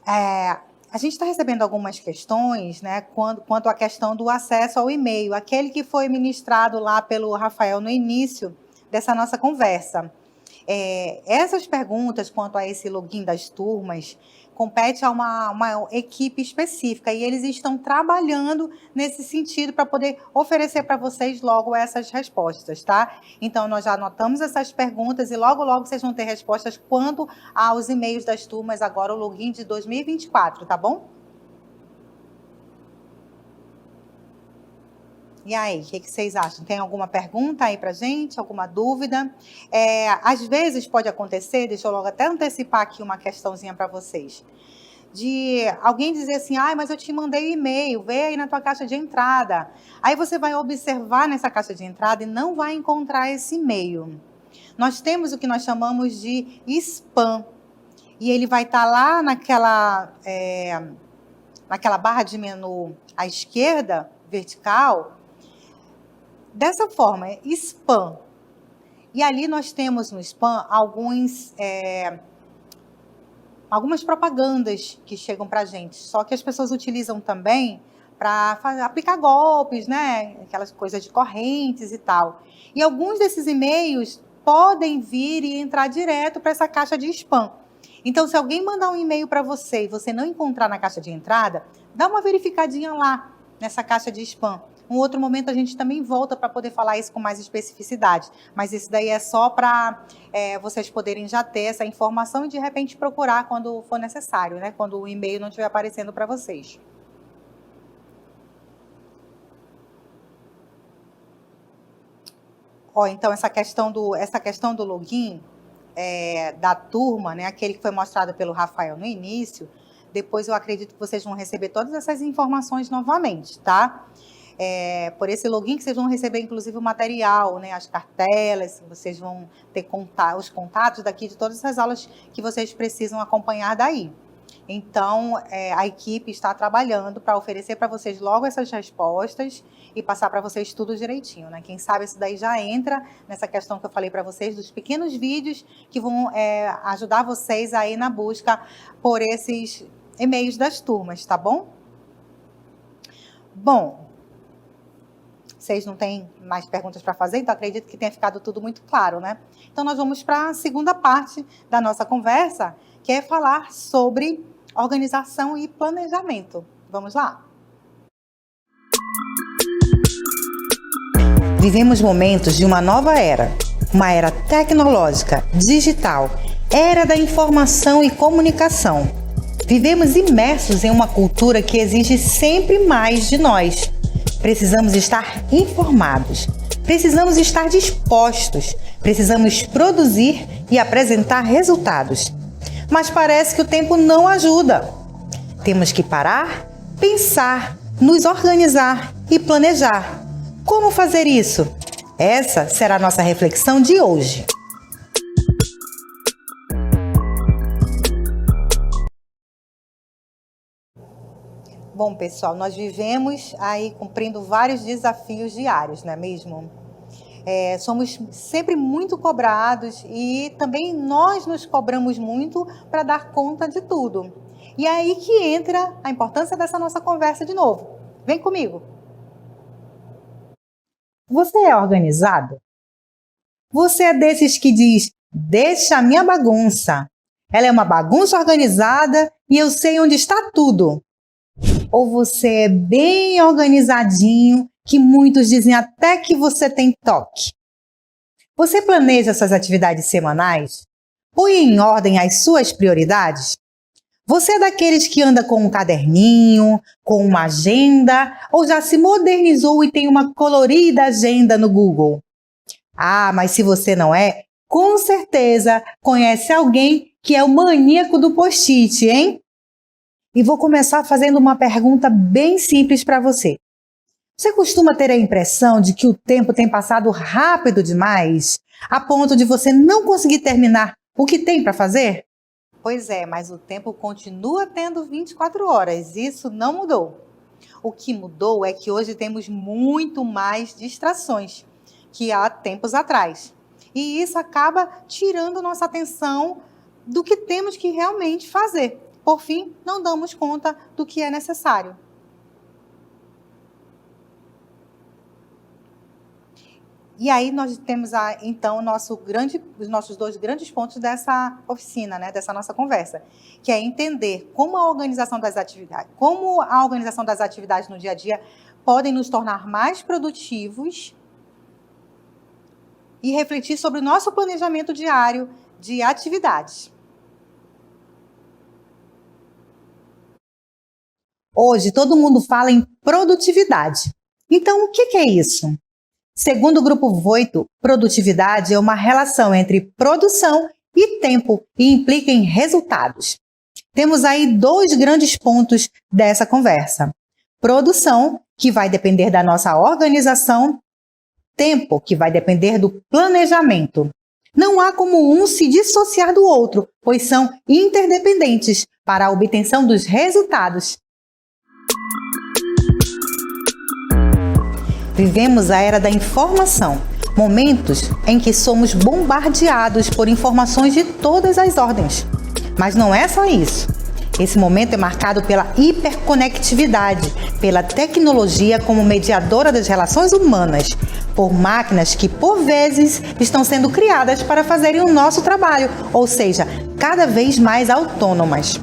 a gente está recebendo algumas questões, né, quanto à questão do acesso ao e-mail, aquele que foi ministrado lá pelo Rafael no início dessa nossa conversa. Essas perguntas quanto a esse login das turmas compete a uma equipe específica e eles estão trabalhando nesse sentido para poder oferecer para vocês logo essas respostas, tá? Então, nós já anotamos essas perguntas e logo vocês vão ter respostas quanto aos e-mails das turmas agora, o login de 2024, tá bom? E aí, o que vocês acham? Tem alguma pergunta aí pra gente? Alguma dúvida? Às vezes pode acontecer, deixa eu logo até antecipar aqui uma questãozinha para vocês, de alguém dizer assim, mas eu te mandei um e-mail, vê aí na tua caixa de entrada. Aí você vai observar nessa caixa de entrada e não vai encontrar esse e-mail. Nós temos o que nós chamamos de spam. E ele vai estar lá naquela barra de menu à esquerda, vertical, dessa forma, spam. E ali nós temos no spam algumas propagandas que chegam para a gente. Só que as pessoas utilizam também para aplicar golpes, né? Aquelas coisas de correntes e tal. E alguns desses e-mails podem vir e entrar direto para essa caixa de spam. Então, se alguém mandar um e-mail para você e você não encontrar na caixa de entrada, dá uma verificadinha lá nessa caixa de spam. Um outro momento a gente também volta para poder falar isso com mais especificidade, mas isso daí é só para vocês poderem já ter essa informação e de repente procurar quando for necessário, né? Quando o e-mail não estiver aparecendo para vocês. Então essa questão do login da turma, né? Aquele que foi mostrado pelo Rafael no início, depois eu acredito que vocês vão receber todas essas informações novamente, tá? Por esse login que vocês vão receber, inclusive, o material, né, as cartelas, vocês vão ter os contatos daqui de todas as aulas que vocês precisam acompanhar daí. Então, a equipe está trabalhando para oferecer para vocês logo essas respostas e passar para vocês tudo direitinho, né? Quem sabe isso daí já entra nessa questão que eu falei para vocês, dos pequenos vídeos que vão ajudar vocês aí na busca por esses e-mails das turmas, tá bom? Bom, vocês não têm mais perguntas para fazer, então acredito que tenha ficado tudo muito claro, né? Então nós vamos para a segunda parte da nossa conversa, que é falar sobre organização e planejamento. Vamos lá? Vivemos momentos de uma nova era, uma era tecnológica, digital, era da informação e comunicação. Vivemos imersos em uma cultura que exige sempre mais de nós. Precisamos estar informados, precisamos estar dispostos, precisamos produzir e apresentar resultados. Mas parece que o tempo não ajuda. Temos que parar, pensar, nos organizar e planejar. Como fazer isso? Essa será a nossa reflexão de hoje. Bom, pessoal, nós vivemos aí cumprindo vários desafios diários, não é mesmo? Somos sempre muito cobrados e também nós nos cobramos muito para dar conta de tudo. E é aí que entra a importância dessa nossa conversa de novo. Vem comigo. Você é organizado? Você é desses que diz, Deixa a minha bagunça. Ela é uma bagunça organizada e eu sei onde está tudo. Ou você é bem organizadinho, que muitos dizem até que você tem toque. Você planeja suas atividades semanais? Põe em ordem as suas prioridades? Você é daqueles que anda com um caderninho, com uma agenda, ou já se modernizou e tem uma colorida agenda no Google? Ah, mas se você não é, com certeza conhece alguém que é o maníaco do post-it, hein? E vou começar fazendo uma pergunta bem simples para você. Você costuma ter a impressão de que o tempo tem passado rápido demais, a ponto de você não conseguir terminar o que tem para fazer? Pois é, mas o tempo continua tendo 24 horas, isso não mudou. O que mudou é que hoje temos muito mais distrações que há tempos atrás. E isso acaba tirando nossa atenção do que temos que realmente fazer. Por fim, não damos conta do que é necessário. E aí nós temos, então, os nossos dois grandes pontos dessa oficina, né, dessa nossa conversa, que é entender como a organização das atividades no dia a dia podem nos tornar mais produtivos e refletir sobre o nosso planejamento diário de atividades. Hoje, todo mundo fala em produtividade. Então, o que é isso? Segundo o Grupo Voito, produtividade é uma relação entre produção e tempo e implica em resultados. Temos aí dois grandes pontos dessa conversa. Produção, que vai depender da nossa organização. Tempo, que vai depender do planejamento. Não há como um se dissociar do outro, pois são interdependentes para a obtenção dos resultados. Vivemos a era da informação, momentos em que somos bombardeados por informações de todas as ordens. Mas não é só isso. Esse momento é marcado pela hiperconectividade, pela tecnologia como mediadora das relações humanas, por máquinas que, por vezes, estão sendo criadas para fazerem o nosso trabalho, ou seja, cada vez mais autônomas.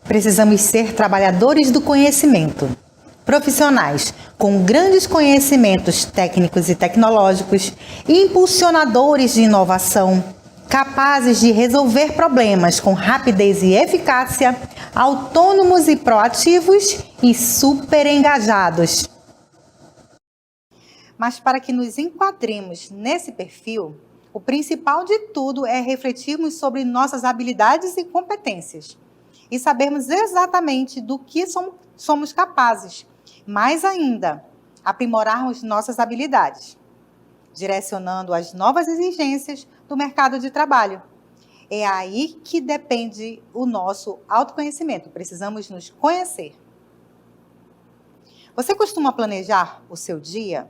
Precisamos ser trabalhadores do conhecimento, profissionais com grandes conhecimentos técnicos e tecnológicos, impulsionadores de inovação, capazes de resolver problemas com rapidez e eficácia, autônomos e proativos e super engajados. Mas para que nos enquadremos nesse perfil, o principal de tudo é refletirmos sobre nossas habilidades e competências e sabermos exatamente do que somos capazes. Mais ainda, aprimorarmos nossas habilidades, direcionando as novas exigências do mercado de trabalho. É aí que depende o nosso autoconhecimento. Precisamos nos conhecer. Você costuma planejar o seu dia?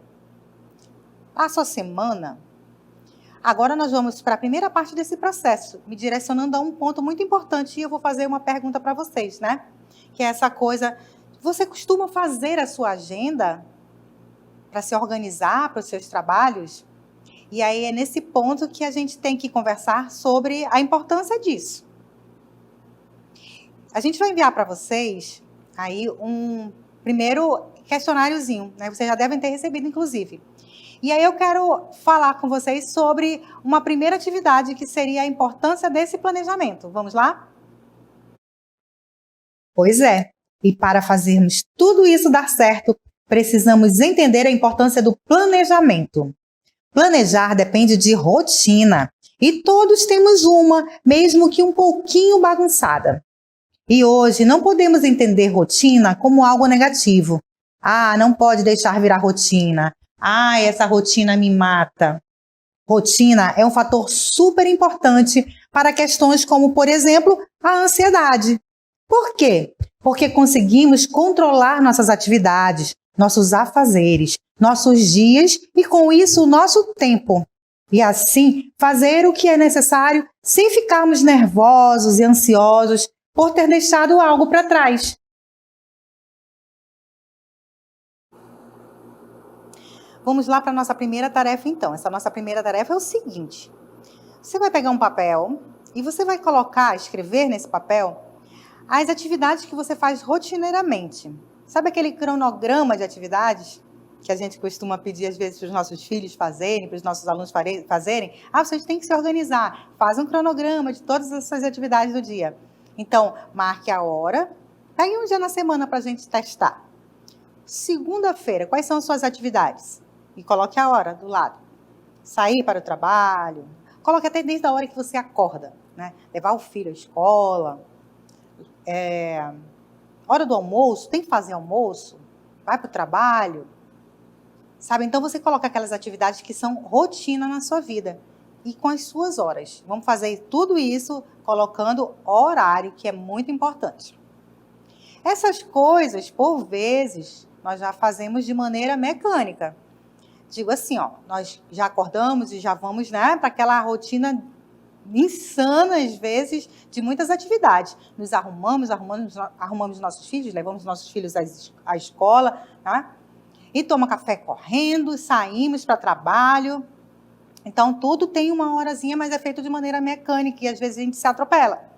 A sua semana? Agora nós vamos para a primeira parte desse processo, me direcionando a um ponto muito importante, e eu vou fazer uma pergunta para vocês, né? Que é essa coisa, você costuma fazer a sua agenda para se organizar para os seus trabalhos? E aí é nesse ponto que a gente tem que conversar sobre a importância disso. A gente vai enviar para vocês aí um primeiro questionáriozinho, né? Vocês já devem ter recebido, inclusive. E aí eu quero falar com vocês sobre uma primeira atividade que seria a importância desse planejamento. Vamos lá? Pois é. E para fazermos tudo isso dar certo, precisamos entender a importância do planejamento. Planejar depende de rotina. E todos temos uma, mesmo que um pouquinho bagunçada. E hoje não podemos entender rotina como algo negativo. Ah, não pode deixar virar rotina. Ah, essa rotina me mata. Rotina é um fator super importante para questões como, por exemplo, a ansiedade. Por quê? Porque conseguimos controlar nossas atividades, nossos afazeres, nossos dias e, com isso, o nosso tempo. E assim, fazer o que é necessário sem ficarmos nervosos e ansiosos por ter deixado algo para trás. Vamos lá para a nossa primeira tarefa, então. Essa nossa primeira tarefa é o seguinte. Você vai pegar um papel e você vai escrever nesse papel, as atividades que você faz rotineiramente. Sabe aquele cronograma de atividades que a gente costuma pedir, às vezes, para os nossos filhos fazerem, para os nossos alunos fazerem? Vocês têm que se organizar. Faz um cronograma de todas essas atividades do dia. Então, marque a hora. Pegue um dia na semana para a gente testar. Segunda-feira, quais são as suas atividades? E coloque a hora do lado. Sair para o trabalho. Coloque até desde a hora que você acorda, né? Levar o filho à escola. Hora do almoço, tem que fazer almoço. Vai para o trabalho. Sabe? Então, você coloca aquelas atividades que são rotina na sua vida. E com as suas horas. Vamos fazer tudo isso colocando horário, que é muito importante. Essas coisas, por vezes, nós já fazemos de maneira mecânica. Digo assim, nós já acordamos e já vamos, né, para aquela rotina insana, às vezes, de muitas atividades. Nos arrumamos nossos filhos, levamos nossos filhos à escola, né? E toma café correndo, saímos para trabalho. Então, tudo tem uma horazinha, mas é feito de maneira mecânica e às vezes a gente se atropela.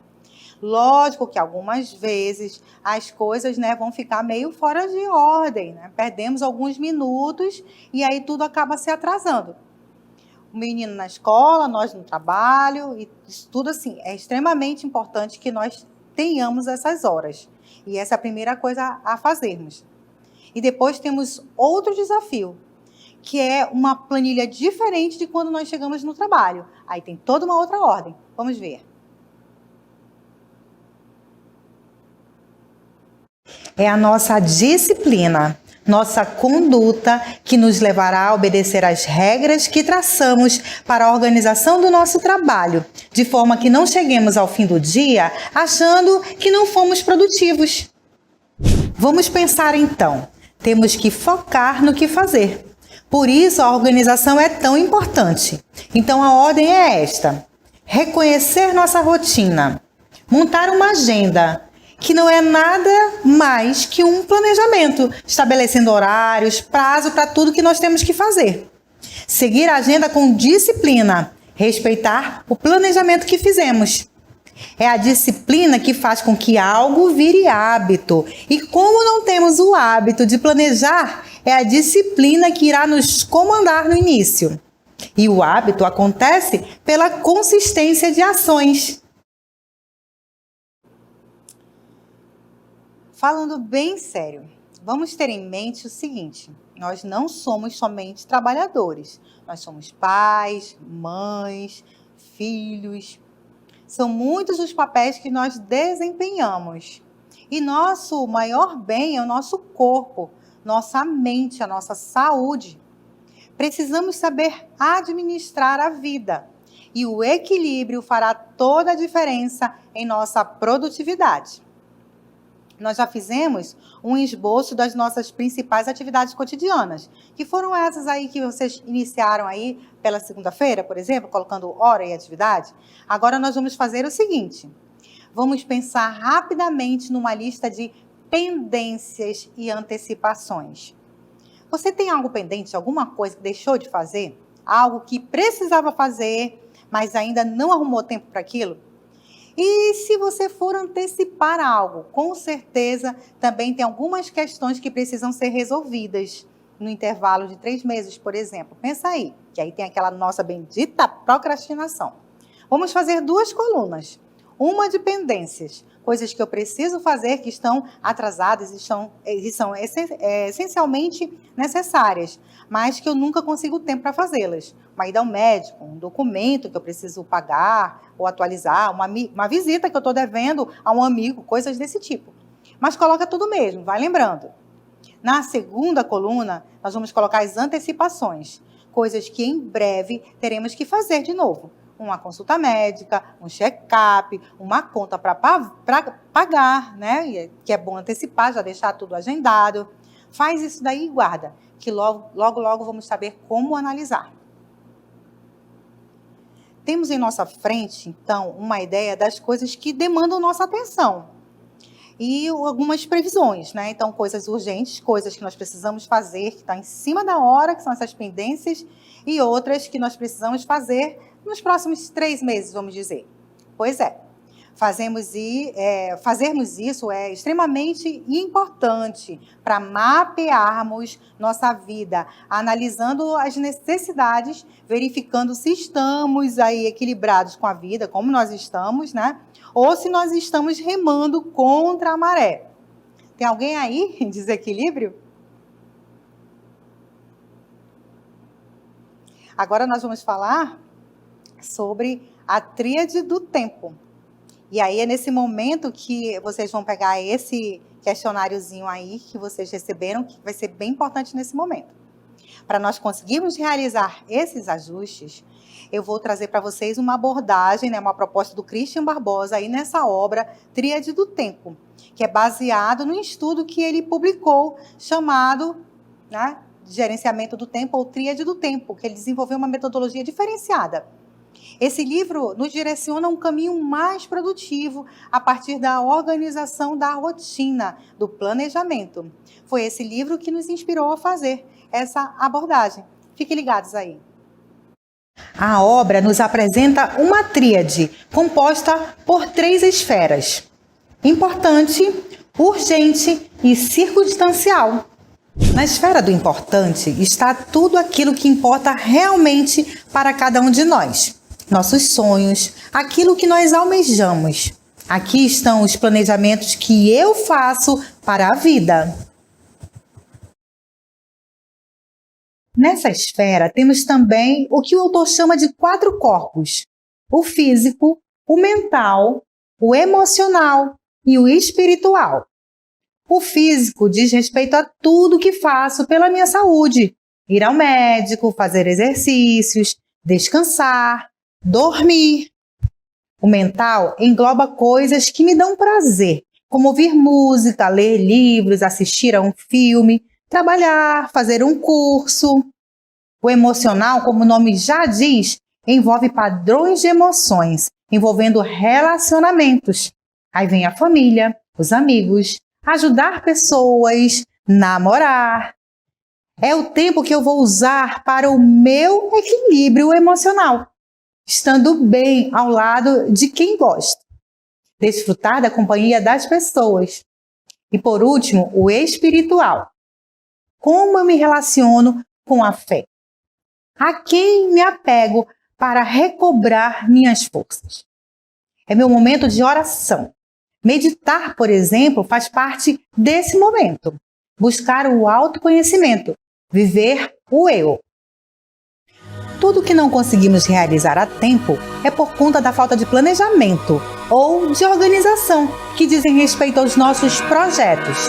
Lógico que algumas vezes as coisas, né, vão ficar meio fora de ordem, né? Perdemos alguns minutos e aí tudo acaba se atrasando. O menino na escola, nós no trabalho, e isso tudo assim, é extremamente importante que nós tenhamos essas horas. E essa é a primeira coisa a fazermos. E depois temos outro desafio, que é uma planilha diferente de quando nós chegamos no trabalho. Aí tem toda uma outra ordem. Vamos ver. É a nossa disciplina, nossa conduta que nos levará a obedecer às regras que traçamos para a organização do nosso trabalho, de forma que não cheguemos ao fim do dia achando que não fomos produtivos. Vamos pensar então. Temos que focar no que fazer. Por isso, a organização é tão importante. Então, a ordem é esta. Reconhecer nossa rotina. Montar uma agenda, que não é nada mais que um planejamento, estabelecendo horários, prazo para tudo que nós temos que fazer. Seguir a agenda com disciplina. Respeitar o planejamento que fizemos. É a disciplina que faz com que algo vire hábito. E como não temos o hábito de planejar, é a disciplina que irá nos comandar no início. E o hábito acontece pela consistência de ações. Falando bem sério, vamos ter em mente o seguinte: nós não somos somente trabalhadores. Nós somos pais, mães, filhos. São muitos os papéis que nós desempenhamos. E nosso maior bem é o nosso corpo, nossa mente, a nossa saúde. Precisamos saber administrar a vida. E o equilíbrio fará toda a diferença em nossa produtividade. Nós já fizemos um esboço das nossas principais atividades cotidianas, que foram essas aí que vocês iniciaram aí pela segunda-feira, por exemplo, colocando hora e atividade. Agora nós vamos fazer o seguinte: vamos pensar rapidamente numa lista de pendências e antecipações. Você tem algo pendente, alguma coisa que deixou de fazer? Algo que precisava fazer, mas ainda não arrumou tempo para aquilo? E se você for antecipar algo, com certeza também tem algumas questões que precisam ser resolvidas no intervalo de 3 meses, por exemplo. Pensa aí, que aí tem aquela nossa bendita procrastinação. Vamos fazer 2 colunas. Uma de pendências, coisas que eu preciso fazer que estão atrasadas e são essencialmente necessárias, mas que eu nunca consigo tempo para fazê-las. Uma ida ao médico, um documento que eu preciso pagar ou atualizar, uma visita que eu estou devendo a um amigo, coisas desse tipo. Mas coloca tudo mesmo, vai lembrando. Na segunda coluna, nós vamos colocar as antecipações, coisas que em breve teremos que fazer de novo. Uma consulta médica, um check-up, uma conta para pagar, né? Que é bom antecipar, já deixar tudo agendado. Faz isso daí e guarda, que logo vamos saber como analisar. Temos em nossa frente, então, uma ideia das coisas que demandam nossa atenção. e algumas previsões, né? Então, coisas urgentes, coisas que nós precisamos fazer, que está em cima da hora, que são essas pendências, e outras que nós precisamos fazer nos próximos 3 meses, vamos dizer. Pois é. Fazermos isso é extremamente importante para mapearmos nossa vida, analisando as necessidades, verificando se estamos aí equilibrados com a vida, como nós estamos, né? Ou se nós estamos remando contra a maré. Tem alguém aí em desequilíbrio? Agora nós vamos falar sobre a tríade do tempo. E aí é nesse momento que vocês vão pegar esse questionáriozinho aí que vocês receberam, que vai ser bem importante nesse momento. Para nós conseguirmos realizar esses ajustes, eu vou trazer para vocês uma abordagem, né, uma proposta do Christian Barbosa aí nessa obra Tríade do Tempo, que é baseado no estudo que ele publicou, chamado, né, de Gerenciamento do Tempo ou Tríade do Tempo, que ele desenvolveu uma metodologia diferenciada. Esse livro nos direciona a um caminho mais produtivo a partir da organização da rotina, do planejamento. Foi esse livro que nos inspirou a fazer essa abordagem. Fiquem ligados aí. A obra nos apresenta uma tríade composta por 3 esferas: importante, urgente e circunstancial. Na esfera do importante está tudo aquilo que importa realmente para cada um de nós. Nossos sonhos, aquilo que nós almejamos. Aqui estão os planejamentos que eu faço para a vida. Nessa esfera temos também o que o autor chama de 4 corpos: o físico, o mental, o emocional e o espiritual. O físico diz respeito a tudo que faço pela minha saúde: ir ao médico, fazer exercícios, descansar, dormir. O mental engloba coisas que me dão prazer, como ouvir música, ler livros, assistir a um filme, trabalhar, fazer um curso. O emocional, como o nome já diz, envolve padrões de emoções, envolvendo relacionamentos. Aí vem a família, os amigos, ajudar pessoas, namorar. É o tempo que eu vou usar para o meu equilíbrio emocional, estando bem ao lado de quem gosta, desfrutar da companhia das pessoas. E por último, o espiritual. Como eu me relaciono com a fé? A quem me apego para recobrar minhas forças? É meu momento de oração. Meditar, por exemplo, faz parte desse momento. Buscar o autoconhecimento, viver o eu. Tudo que não conseguimos realizar a tempo é por conta da falta de planejamento ou de organização que dizem respeito aos nossos projetos.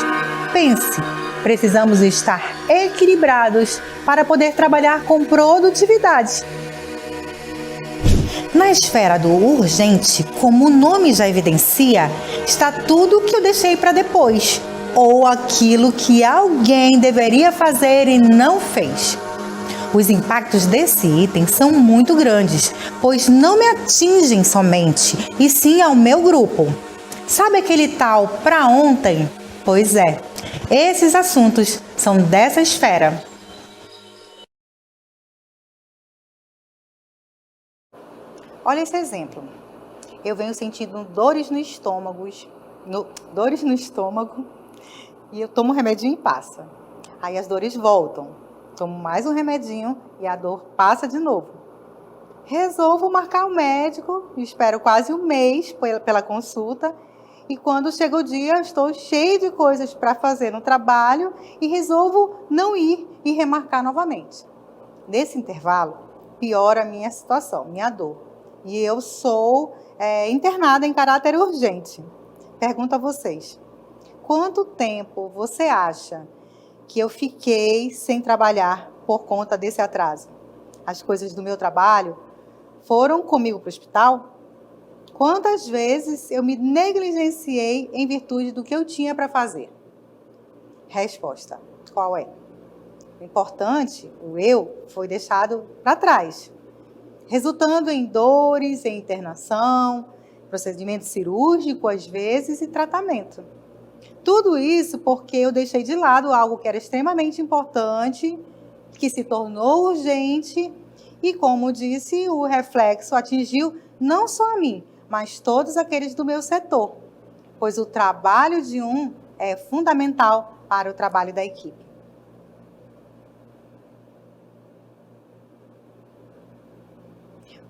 Pense, precisamos estar equilibrados para poder trabalhar com produtividade. Na esfera do urgente, como o nome já evidencia, está tudo que eu deixei para depois, ou aquilo que alguém deveria fazer e não fez. Os impactos desse item são muito grandes, pois não me atingem somente, e sim ao meu grupo. Sabe aquele tal para ontem? Pois é, esses assuntos são dessa esfera. Olha esse exemplo. Eu venho sentindo dores no estômago e eu tomo um remedinho e passa. Aí as dores voltam. Tomo mais um remedinho e a dor passa de novo. Resolvo marcar o médico, espero quase um mês pela consulta e quando chega o dia estou cheia de coisas para fazer no trabalho e resolvo não ir e remarcar novamente. Nesse intervalo, piora a minha situação, minha dor. E eu sou internada em caráter urgente. Pergunto a vocês, quanto tempo você acha que eu fiquei sem trabalhar por conta desse atraso? As coisas do meu trabalho foram comigo para o hospital? Quantas vezes eu me negligenciei em virtude do que eu tinha para fazer? Resposta, qual é? O importante, o eu, foi deixado para trás, resultando em dores, em internação, procedimento cirúrgico às vezes e tratamento. Tudo isso porque eu deixei de lado algo que era extremamente importante, que se tornou urgente e, como disse, o reflexo atingiu não só a mim, mas todos aqueles do meu setor, pois o trabalho de um é fundamental para o trabalho da equipe.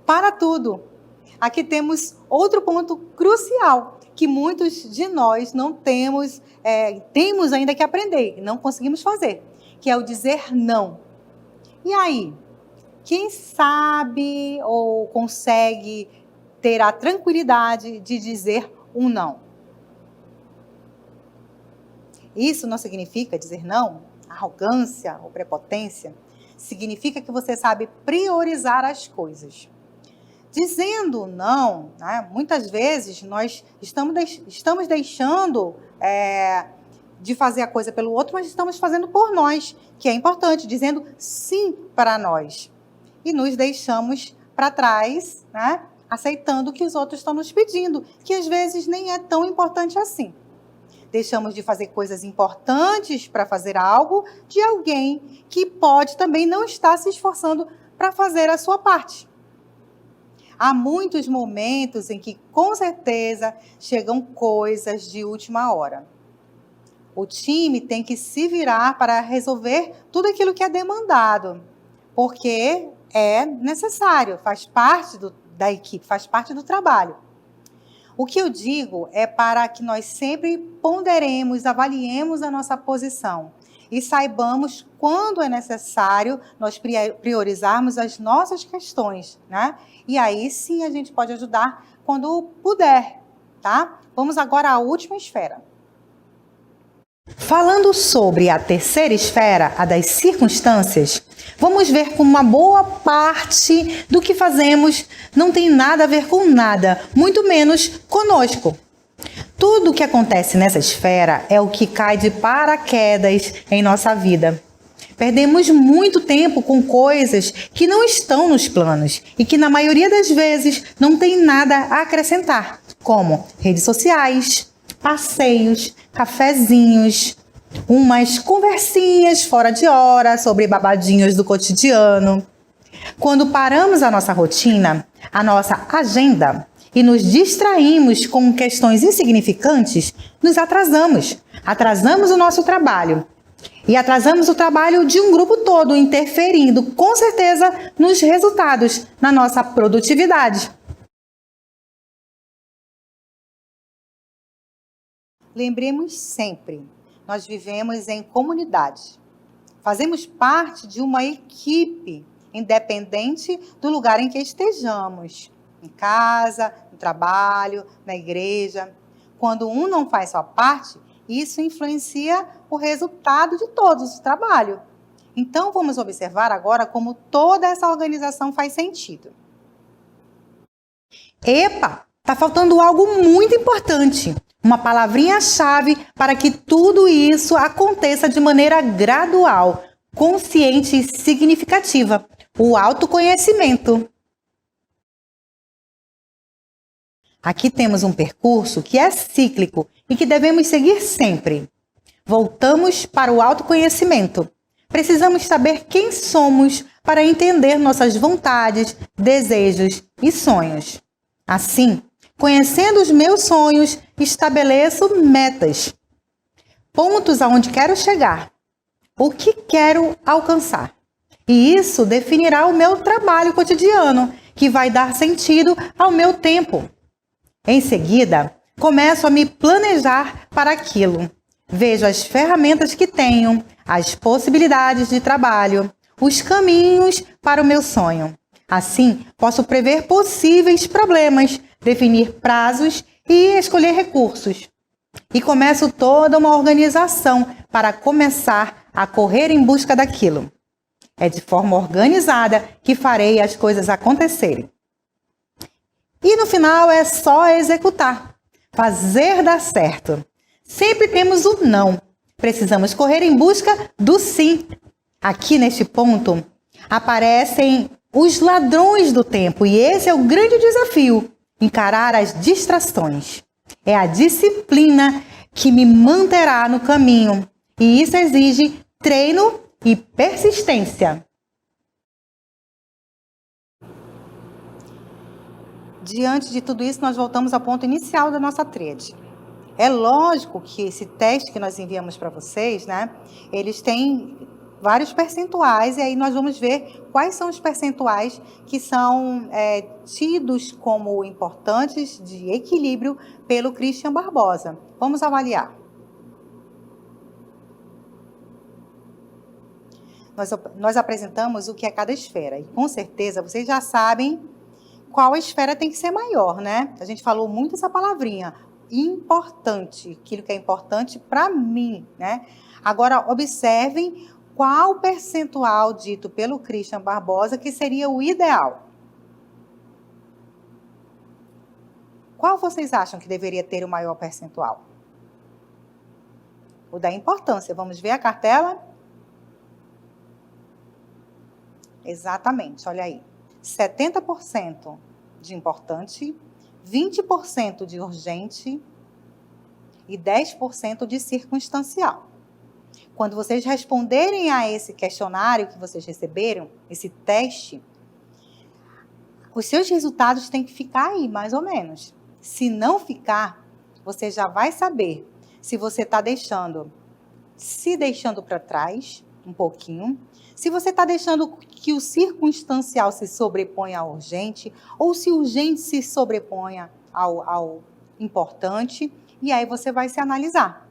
Para tudo, aqui temos outro ponto crucial que muitos de nós não temos ainda que aprender, não conseguimos fazer, que é o dizer não. E aí, quem sabe ou consegue ter a tranquilidade de dizer um não? Isso não significa dizer não, arrogância ou prepotência. Significa que você sabe priorizar as coisas. Dizendo não, né, muitas vezes nós estamos deixando de fazer a coisa pelo outro, mas estamos fazendo por nós, que é importante, dizendo sim para nós. E nos deixamos para trás, né, aceitando o que os outros estão nos pedindo, que às vezes nem é tão importante assim. Deixamos de fazer coisas importantes para fazer algo de alguém que pode também não estar se esforçando para fazer a sua parte. Há muitos momentos em que, com certeza, chegam coisas de última hora. O time tem que se virar para resolver tudo aquilo que é demandado, porque é necessário, faz parte da equipe, faz parte do trabalho. O que eu digo é para que nós sempre ponderemos, avaliemos a nossa posição e saibamos quando é necessário nós priorizarmos as nossas questões, né? E aí sim a gente pode ajudar quando puder, tá? Vamos agora à última esfera. Falando sobre a terceira esfera, a das circunstâncias, vamos ver como uma boa parte do que fazemos não tem nada a ver com nada, muito menos conosco. Tudo o que acontece nessa esfera é o que cai de paraquedas em nossa vida. Perdemos muito tempo com coisas que não estão nos planos e que, na maioria das vezes, não tem nada a acrescentar, como redes sociais, passeios, cafezinhos, umas conversinhas fora de hora sobre babadinhos do cotidiano. Quando paramos a nossa rotina, a nossa agenda, e nos distraímos com questões insignificantes, nos atrasamos. Atrasamos o nosso trabalho. E atrasamos o trabalho de um grupo todo, interferindo, com certeza, nos resultados, na nossa produtividade. Lembremos sempre, nós vivemos em comunidade. Fazemos parte de uma equipe, independente do lugar em que estejamos. Em casa, no trabalho, na igreja. Quando um não faz sua parte, isso influencia o resultado de todos, o trabalho. Então, vamos observar agora como toda essa organização faz sentido. Epa, está faltando algo muito importante. Uma palavrinha-chave para que tudo isso aconteça de maneira gradual, consciente e significativa. O autoconhecimento. Aqui temos um percurso que é cíclico e que devemos seguir sempre. Voltamos para o autoconhecimento. Precisamos saber quem somos para entender nossas vontades, desejos e sonhos. Assim, conhecendo os meus sonhos, estabeleço metas, pontos aonde quero chegar, o que quero alcançar. E isso definirá o meu trabalho cotidiano, que vai dar sentido ao meu tempo. Em seguida, começo a me planejar para aquilo. Vejo as ferramentas que tenho, as possibilidades de trabalho, os caminhos para o meu sonho. Assim, posso prever possíveis problemas, definir prazos e escolher recursos. E começo toda uma organização para começar a correr em busca daquilo. É de forma organizada que farei as coisas acontecerem. E no final é só executar, fazer dar certo. Sempre temos o não. Precisamos correr em busca do sim. Aqui neste ponto aparecem os ladrões do tempo e esse é o grande desafio, encarar as distrações. É a disciplina que me manterá no caminho. E isso exige treino e persistência. Diante de tudo isso, nós voltamos ao ponto inicial da nossa tríade. É lógico que esse teste que nós enviamos para vocês, né, eles têm vários percentuais, e aí nós vamos ver quais são os percentuais que são tidos como importantes de equilíbrio pelo Christian Barbosa. Vamos avaliar. Nós apresentamos o que é cada esfera, e com certeza vocês já sabem qual esfera tem que ser maior, né? A gente falou muito essa palavrinha, importante, aquilo que é importante para mim, né? Agora, observem qual o percentual dito pelo Christian Barbosa que seria o ideal. Qual vocês acham que deveria ter o maior percentual? O da importância. Vamos ver a cartela? Exatamente, olha aí. 70% de importante, 20% de urgente e 10% de circunstancial. Quando vocês responderem a esse questionário que vocês receberam, esse teste, os seus resultados têm que ficar aí, mais ou menos. Se não ficar, você já vai saber se você está se deixando para trás um pouquinho, se você está deixando que o circunstancial se sobreponha ao urgente, ou se o urgente se sobreponha ao importante, e aí você vai se analisar.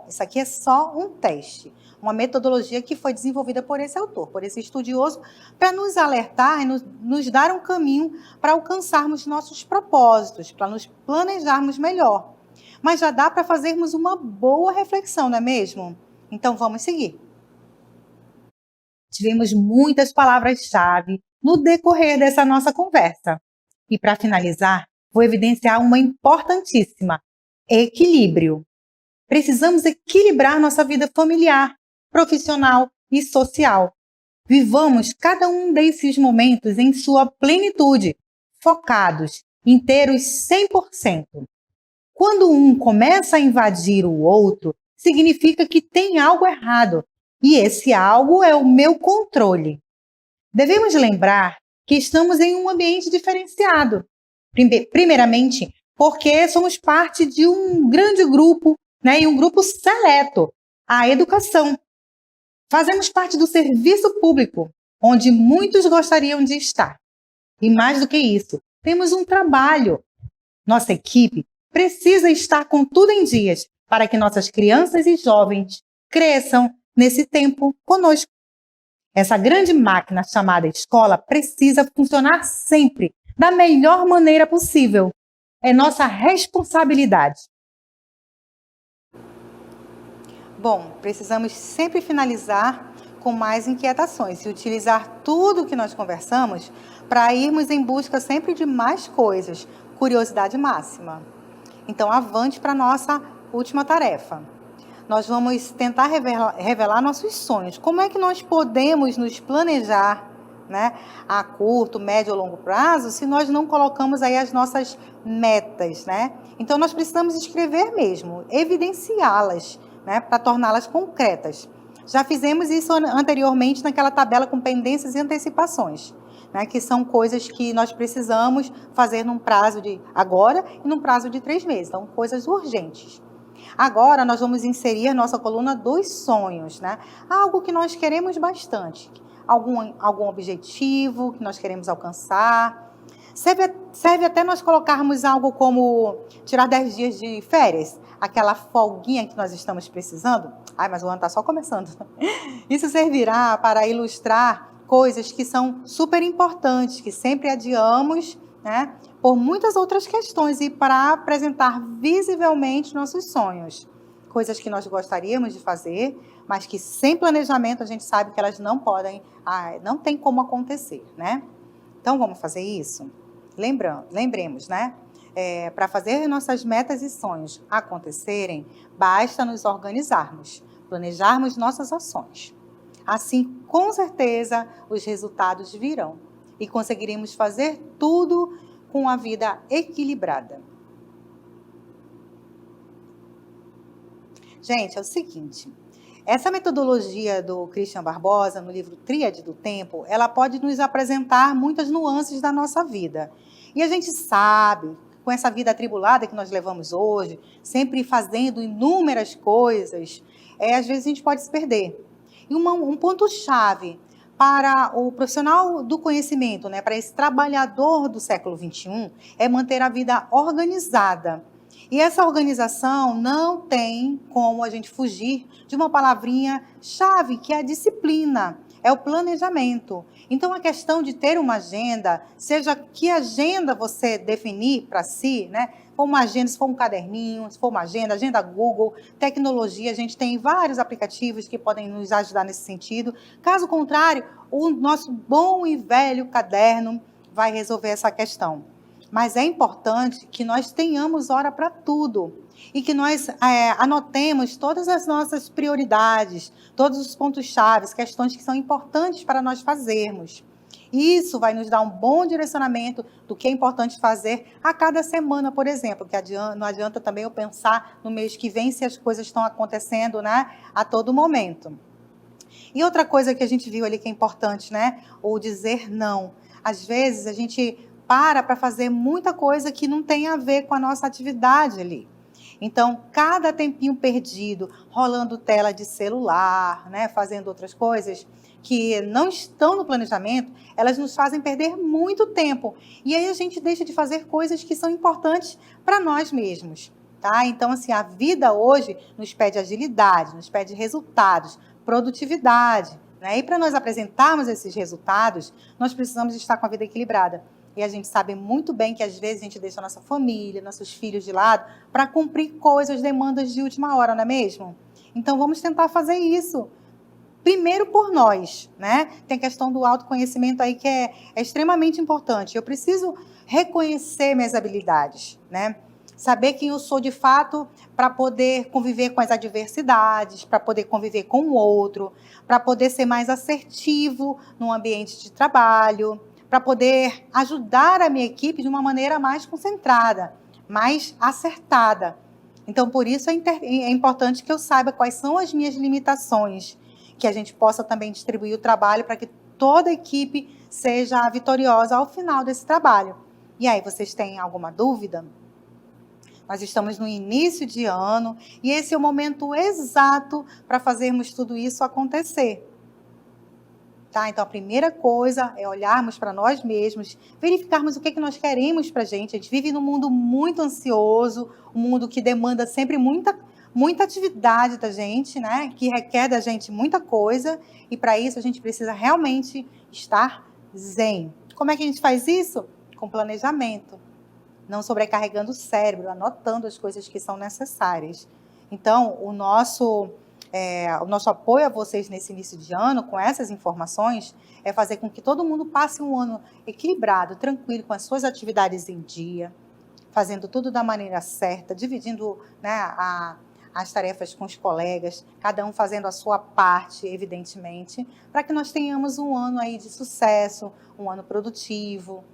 Isso aqui é só um teste, uma metodologia que foi desenvolvida por esse autor, por esse estudioso, para nos alertar e nos dar um caminho para alcançarmos nossos propósitos, para nos planejarmos melhor. Mas já dá para fazermos uma boa reflexão, não é mesmo? Então vamos seguir. Tivemos muitas palavras-chave no decorrer dessa nossa conversa. E para finalizar, vou evidenciar uma importantíssima: equilíbrio. Precisamos equilibrar nossa vida familiar, profissional e social. Vivamos cada um desses momentos em sua plenitude, focados, inteiros 100%. Quando um começa a invadir o outro, significa que tem algo errado, e esse algo é o meu controle. Devemos lembrar que estamos em um ambiente diferenciado. Primeiramente, porque somos parte de um grande grupo, né, e um grupo seleto, a educação. Fazemos parte do serviço público, onde muitos gostariam de estar. E mais do que isso, temos um trabalho. Nossa equipe precisa estar com tudo em dias para que nossas crianças e jovens cresçam nesse tempo conosco. Essa grande máquina chamada escola precisa funcionar sempre da melhor maneira possível. É nossa responsabilidade. Bom, precisamos sempre finalizar com mais inquietações e utilizar tudo o que nós conversamos para irmos em busca sempre de mais coisas, curiosidade máxima. Então, avante para a nossa última tarefa. Nós vamos tentar revelar nossos sonhos. Como é que nós podemos nos planejar, né, a curto, médio ou longo prazo, se nós não colocamos aí as nossas metas, né? Então, nós precisamos escrever mesmo, evidenciá-las, né, para torná-las concretas. Já fizemos isso anteriormente naquela tabela com pendências e antecipações, né, que são coisas que nós precisamos fazer num prazo de agora e num prazo de 3 meses. Então, coisas urgentes. Agora, nós vamos inserir nossa coluna dos sonhos, né? Algo que nós queremos bastante. Algum objetivo que nós queremos alcançar. Serve até nós colocarmos algo como tirar 10 dias de férias, aquela folguinha que nós estamos precisando. Mas o ano está só começando. Isso servirá para ilustrar coisas que são super importantes, que sempre adiamos, né, por muitas outras questões, e para apresentar visivelmente nossos sonhos. Coisas que nós gostaríamos de fazer, mas que sem planejamento a gente sabe que elas não tem como acontecer, né? Então vamos fazer isso? Lembremos, né? Para fazer nossas metas e sonhos acontecerem, basta nos organizarmos, planejarmos nossas ações. Assim, com certeza, os resultados virão e conseguiremos fazer tudo com a vida equilibrada. Gente, é o seguinte, essa metodologia do Christian Barbosa, no livro Tríade do Tempo, ela pode nos apresentar muitas nuances da nossa vida. E a gente sabe, com essa vida atribulada que nós levamos hoje, sempre fazendo inúmeras coisas, às vezes a gente pode se perder. E um ponto-chave para o profissional do conhecimento, né, para esse trabalhador do século XXI, é manter a vida organizada. E essa organização não tem como a gente fugir de uma palavrinha-chave, que é a disciplina, é o planejamento. Então, a questão de ter uma agenda, seja que agenda você definir para si, né? Se for uma agenda, se for um caderninho, se for uma agenda Google, tecnologia, a gente tem vários aplicativos que podem nos ajudar nesse sentido. Caso contrário, o nosso bom e velho caderno vai resolver essa questão. Mas é importante que nós tenhamos hora para tudo e que nós anotemos todas as nossas prioridades, todos os pontos-chave, questões que são importantes para nós fazermos. Isso vai nos dar um bom direcionamento do que é importante fazer a cada semana, por exemplo, que não adianta também eu pensar no mês que vem se as coisas estão acontecendo, né, a todo momento. E outra coisa que a gente viu ali que é importante, né, o dizer não. Às vezes a gente para fazer muita coisa que não tem a ver com a nossa atividade ali. Então, cada tempinho perdido, rolando tela de celular, né, fazendo outras coisas que não estão no planejamento, elas nos fazem perder muito tempo. E aí a gente deixa de fazer coisas que são importantes para nós mesmos. Tá? Então, assim, a vida hoje nos pede agilidade, nos pede resultados, produtividade. Né? E para nós apresentarmos esses resultados, nós precisamos estar com a vida equilibrada. E a gente sabe muito bem que, às vezes, a gente deixa a nossa família, nossos filhos de lado para cumprir coisas, demandas de última hora, não é mesmo? Então, vamos tentar fazer isso. Primeiro por nós, né? Tem a questão do autoconhecimento aí que é extremamente importante. Eu preciso reconhecer minhas habilidades, né? Saber quem eu sou de fato para poder conviver com as adversidades, para poder conviver com o outro, para poder ser mais assertivo no ambiente de trabalho, para poder ajudar a minha equipe de uma maneira mais concentrada, mais acertada. Então, por isso é importante que eu saiba quais são as minhas limitações, que a gente possa também distribuir o trabalho para que toda a equipe seja vitoriosa ao final desse trabalho. E aí, vocês têm alguma dúvida? Nós estamos no início de ano e esse é o momento exato para fazermos tudo isso acontecer. Tá? Então, a primeira coisa é olharmos para nós mesmos, verificarmos o que nós queremos para a gente. A gente vive num mundo muito ansioso, um mundo que demanda sempre muita atividade da gente, né? Que requer da gente muita coisa, e para isso a gente precisa realmente estar zen. Como é que a gente faz isso? Com planejamento, não sobrecarregando o cérebro, anotando as coisas que são necessárias. Então, o nosso apoio a vocês nesse início de ano, com essas informações, é fazer com que todo mundo passe um ano equilibrado, tranquilo, com as suas atividades em dia, fazendo tudo da maneira certa, dividindo, né, as tarefas com os colegas, cada um fazendo a sua parte, evidentemente, para que nós tenhamos um ano aí de sucesso, um ano produtivo,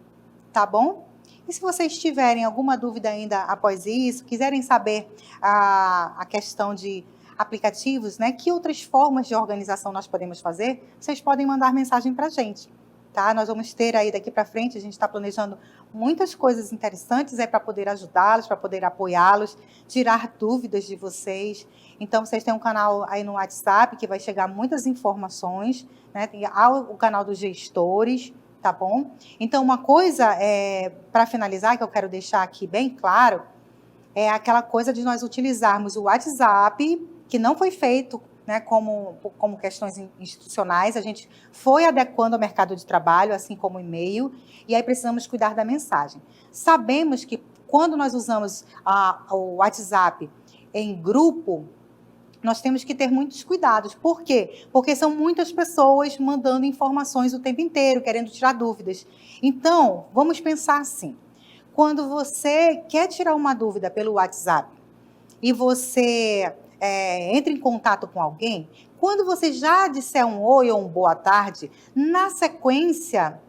tá bom? E se vocês tiverem alguma dúvida ainda após isso, quiserem saber a questão de aplicativos, né? Que outras formas de organização nós podemos fazer? Vocês podem mandar mensagem para a gente, tá? Nós vamos ter aí daqui para frente, a gente está planejando muitas coisas interessantes para poder ajudá-los, para poder apoiá-los, tirar dúvidas de vocês. Então, vocês têm um canal aí no WhatsApp que vai chegar muitas informações, né? Tem o canal dos gestores, tá bom? Então, uma coisa, para finalizar, que eu quero deixar aqui bem claro, é aquela coisa de nós utilizarmos o WhatsApp, que não foi feito, né, como questões institucionais, a gente foi adequando ao mercado de trabalho, assim como o e-mail, e aí precisamos cuidar da mensagem. Sabemos que quando nós usamos o WhatsApp em grupo, nós temos que ter muitos cuidados. Por quê? Porque são muitas pessoas mandando informações o tempo inteiro, querendo tirar dúvidas. Então, vamos pensar assim, quando você quer tirar uma dúvida pelo WhatsApp e você entra em contato com alguém, quando você já disser um oi ou um boa tarde, na sequência,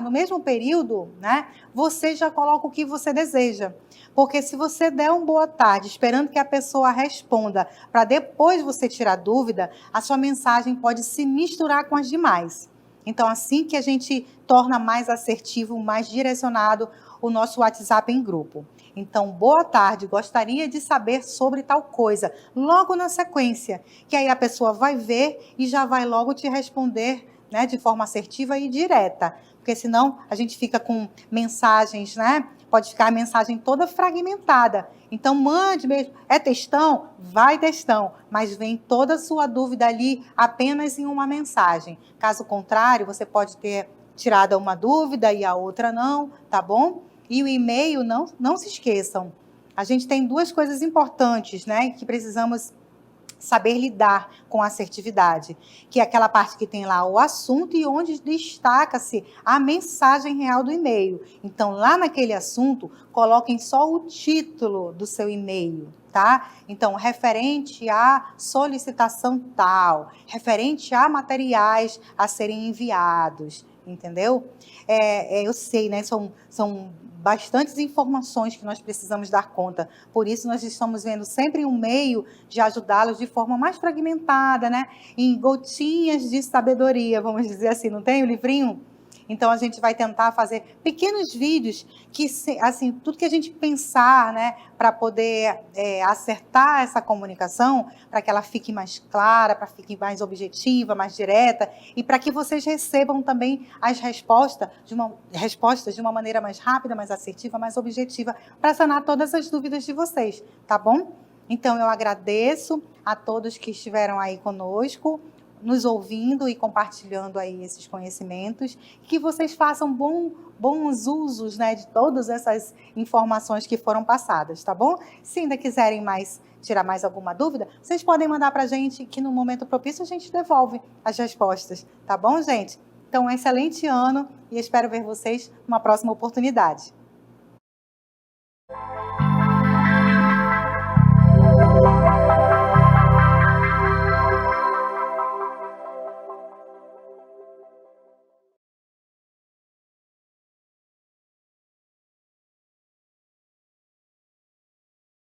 no mesmo período, né, você já coloca o que você deseja. Porque se você der um boa tarde, esperando que a pessoa responda, para depois você tirar dúvida, a sua mensagem pode se misturar com as demais. Então, assim que a gente torna mais assertivo, mais direcionado o nosso WhatsApp em grupo. Então, boa tarde, gostaria de saber sobre tal coisa, logo na sequência, que aí a pessoa vai ver e já vai logo te responder, né, de forma assertiva e direta, porque senão a gente fica com mensagens, né, pode ficar a mensagem toda fragmentada. Então, mande mesmo, é textão? Vai textão, mas vem toda a sua dúvida ali apenas em uma mensagem. Caso contrário, você pode ter tirado uma dúvida e a outra não, tá bom? E o e-mail, não se esqueçam. A gente tem duas coisas importantes, né, que precisamos saber lidar com assertividade, que é aquela parte que tem lá o assunto e onde destaca-se a mensagem real do e-mail. Então, lá naquele assunto, coloquem só o título do seu e-mail, tá? Então, referente à solicitação tal, referente a materiais a serem enviados, entendeu? Eu sei, né? São bastantes informações que nós precisamos dar conta. Por isso, nós estamos vendo sempre um meio de ajudá-los de forma mais fragmentada, né? Em gotinhas de sabedoria, vamos dizer assim. Não tem o livrinho? Então, a gente vai tentar fazer pequenos vídeos que, assim, tudo que a gente pensar, né, para poder acertar essa comunicação, para que ela fique mais clara, para que fique mais objetiva, mais direta, e para que vocês recebam também as respostas de uma maneira mais rápida, mais assertiva, mais objetiva, para sanar todas as dúvidas de vocês, tá bom? Então, eu agradeço a todos que estiveram aí conosco, nos ouvindo e compartilhando aí esses conhecimentos, que vocês façam bons usos, né, de todas essas informações que foram passadas, tá bom? Se ainda quiserem tirar mais alguma dúvida, vocês podem mandar para a gente, que no momento propício a gente devolve as respostas, tá bom, gente? Então, um excelente ano e espero ver vocês numa próxima oportunidade.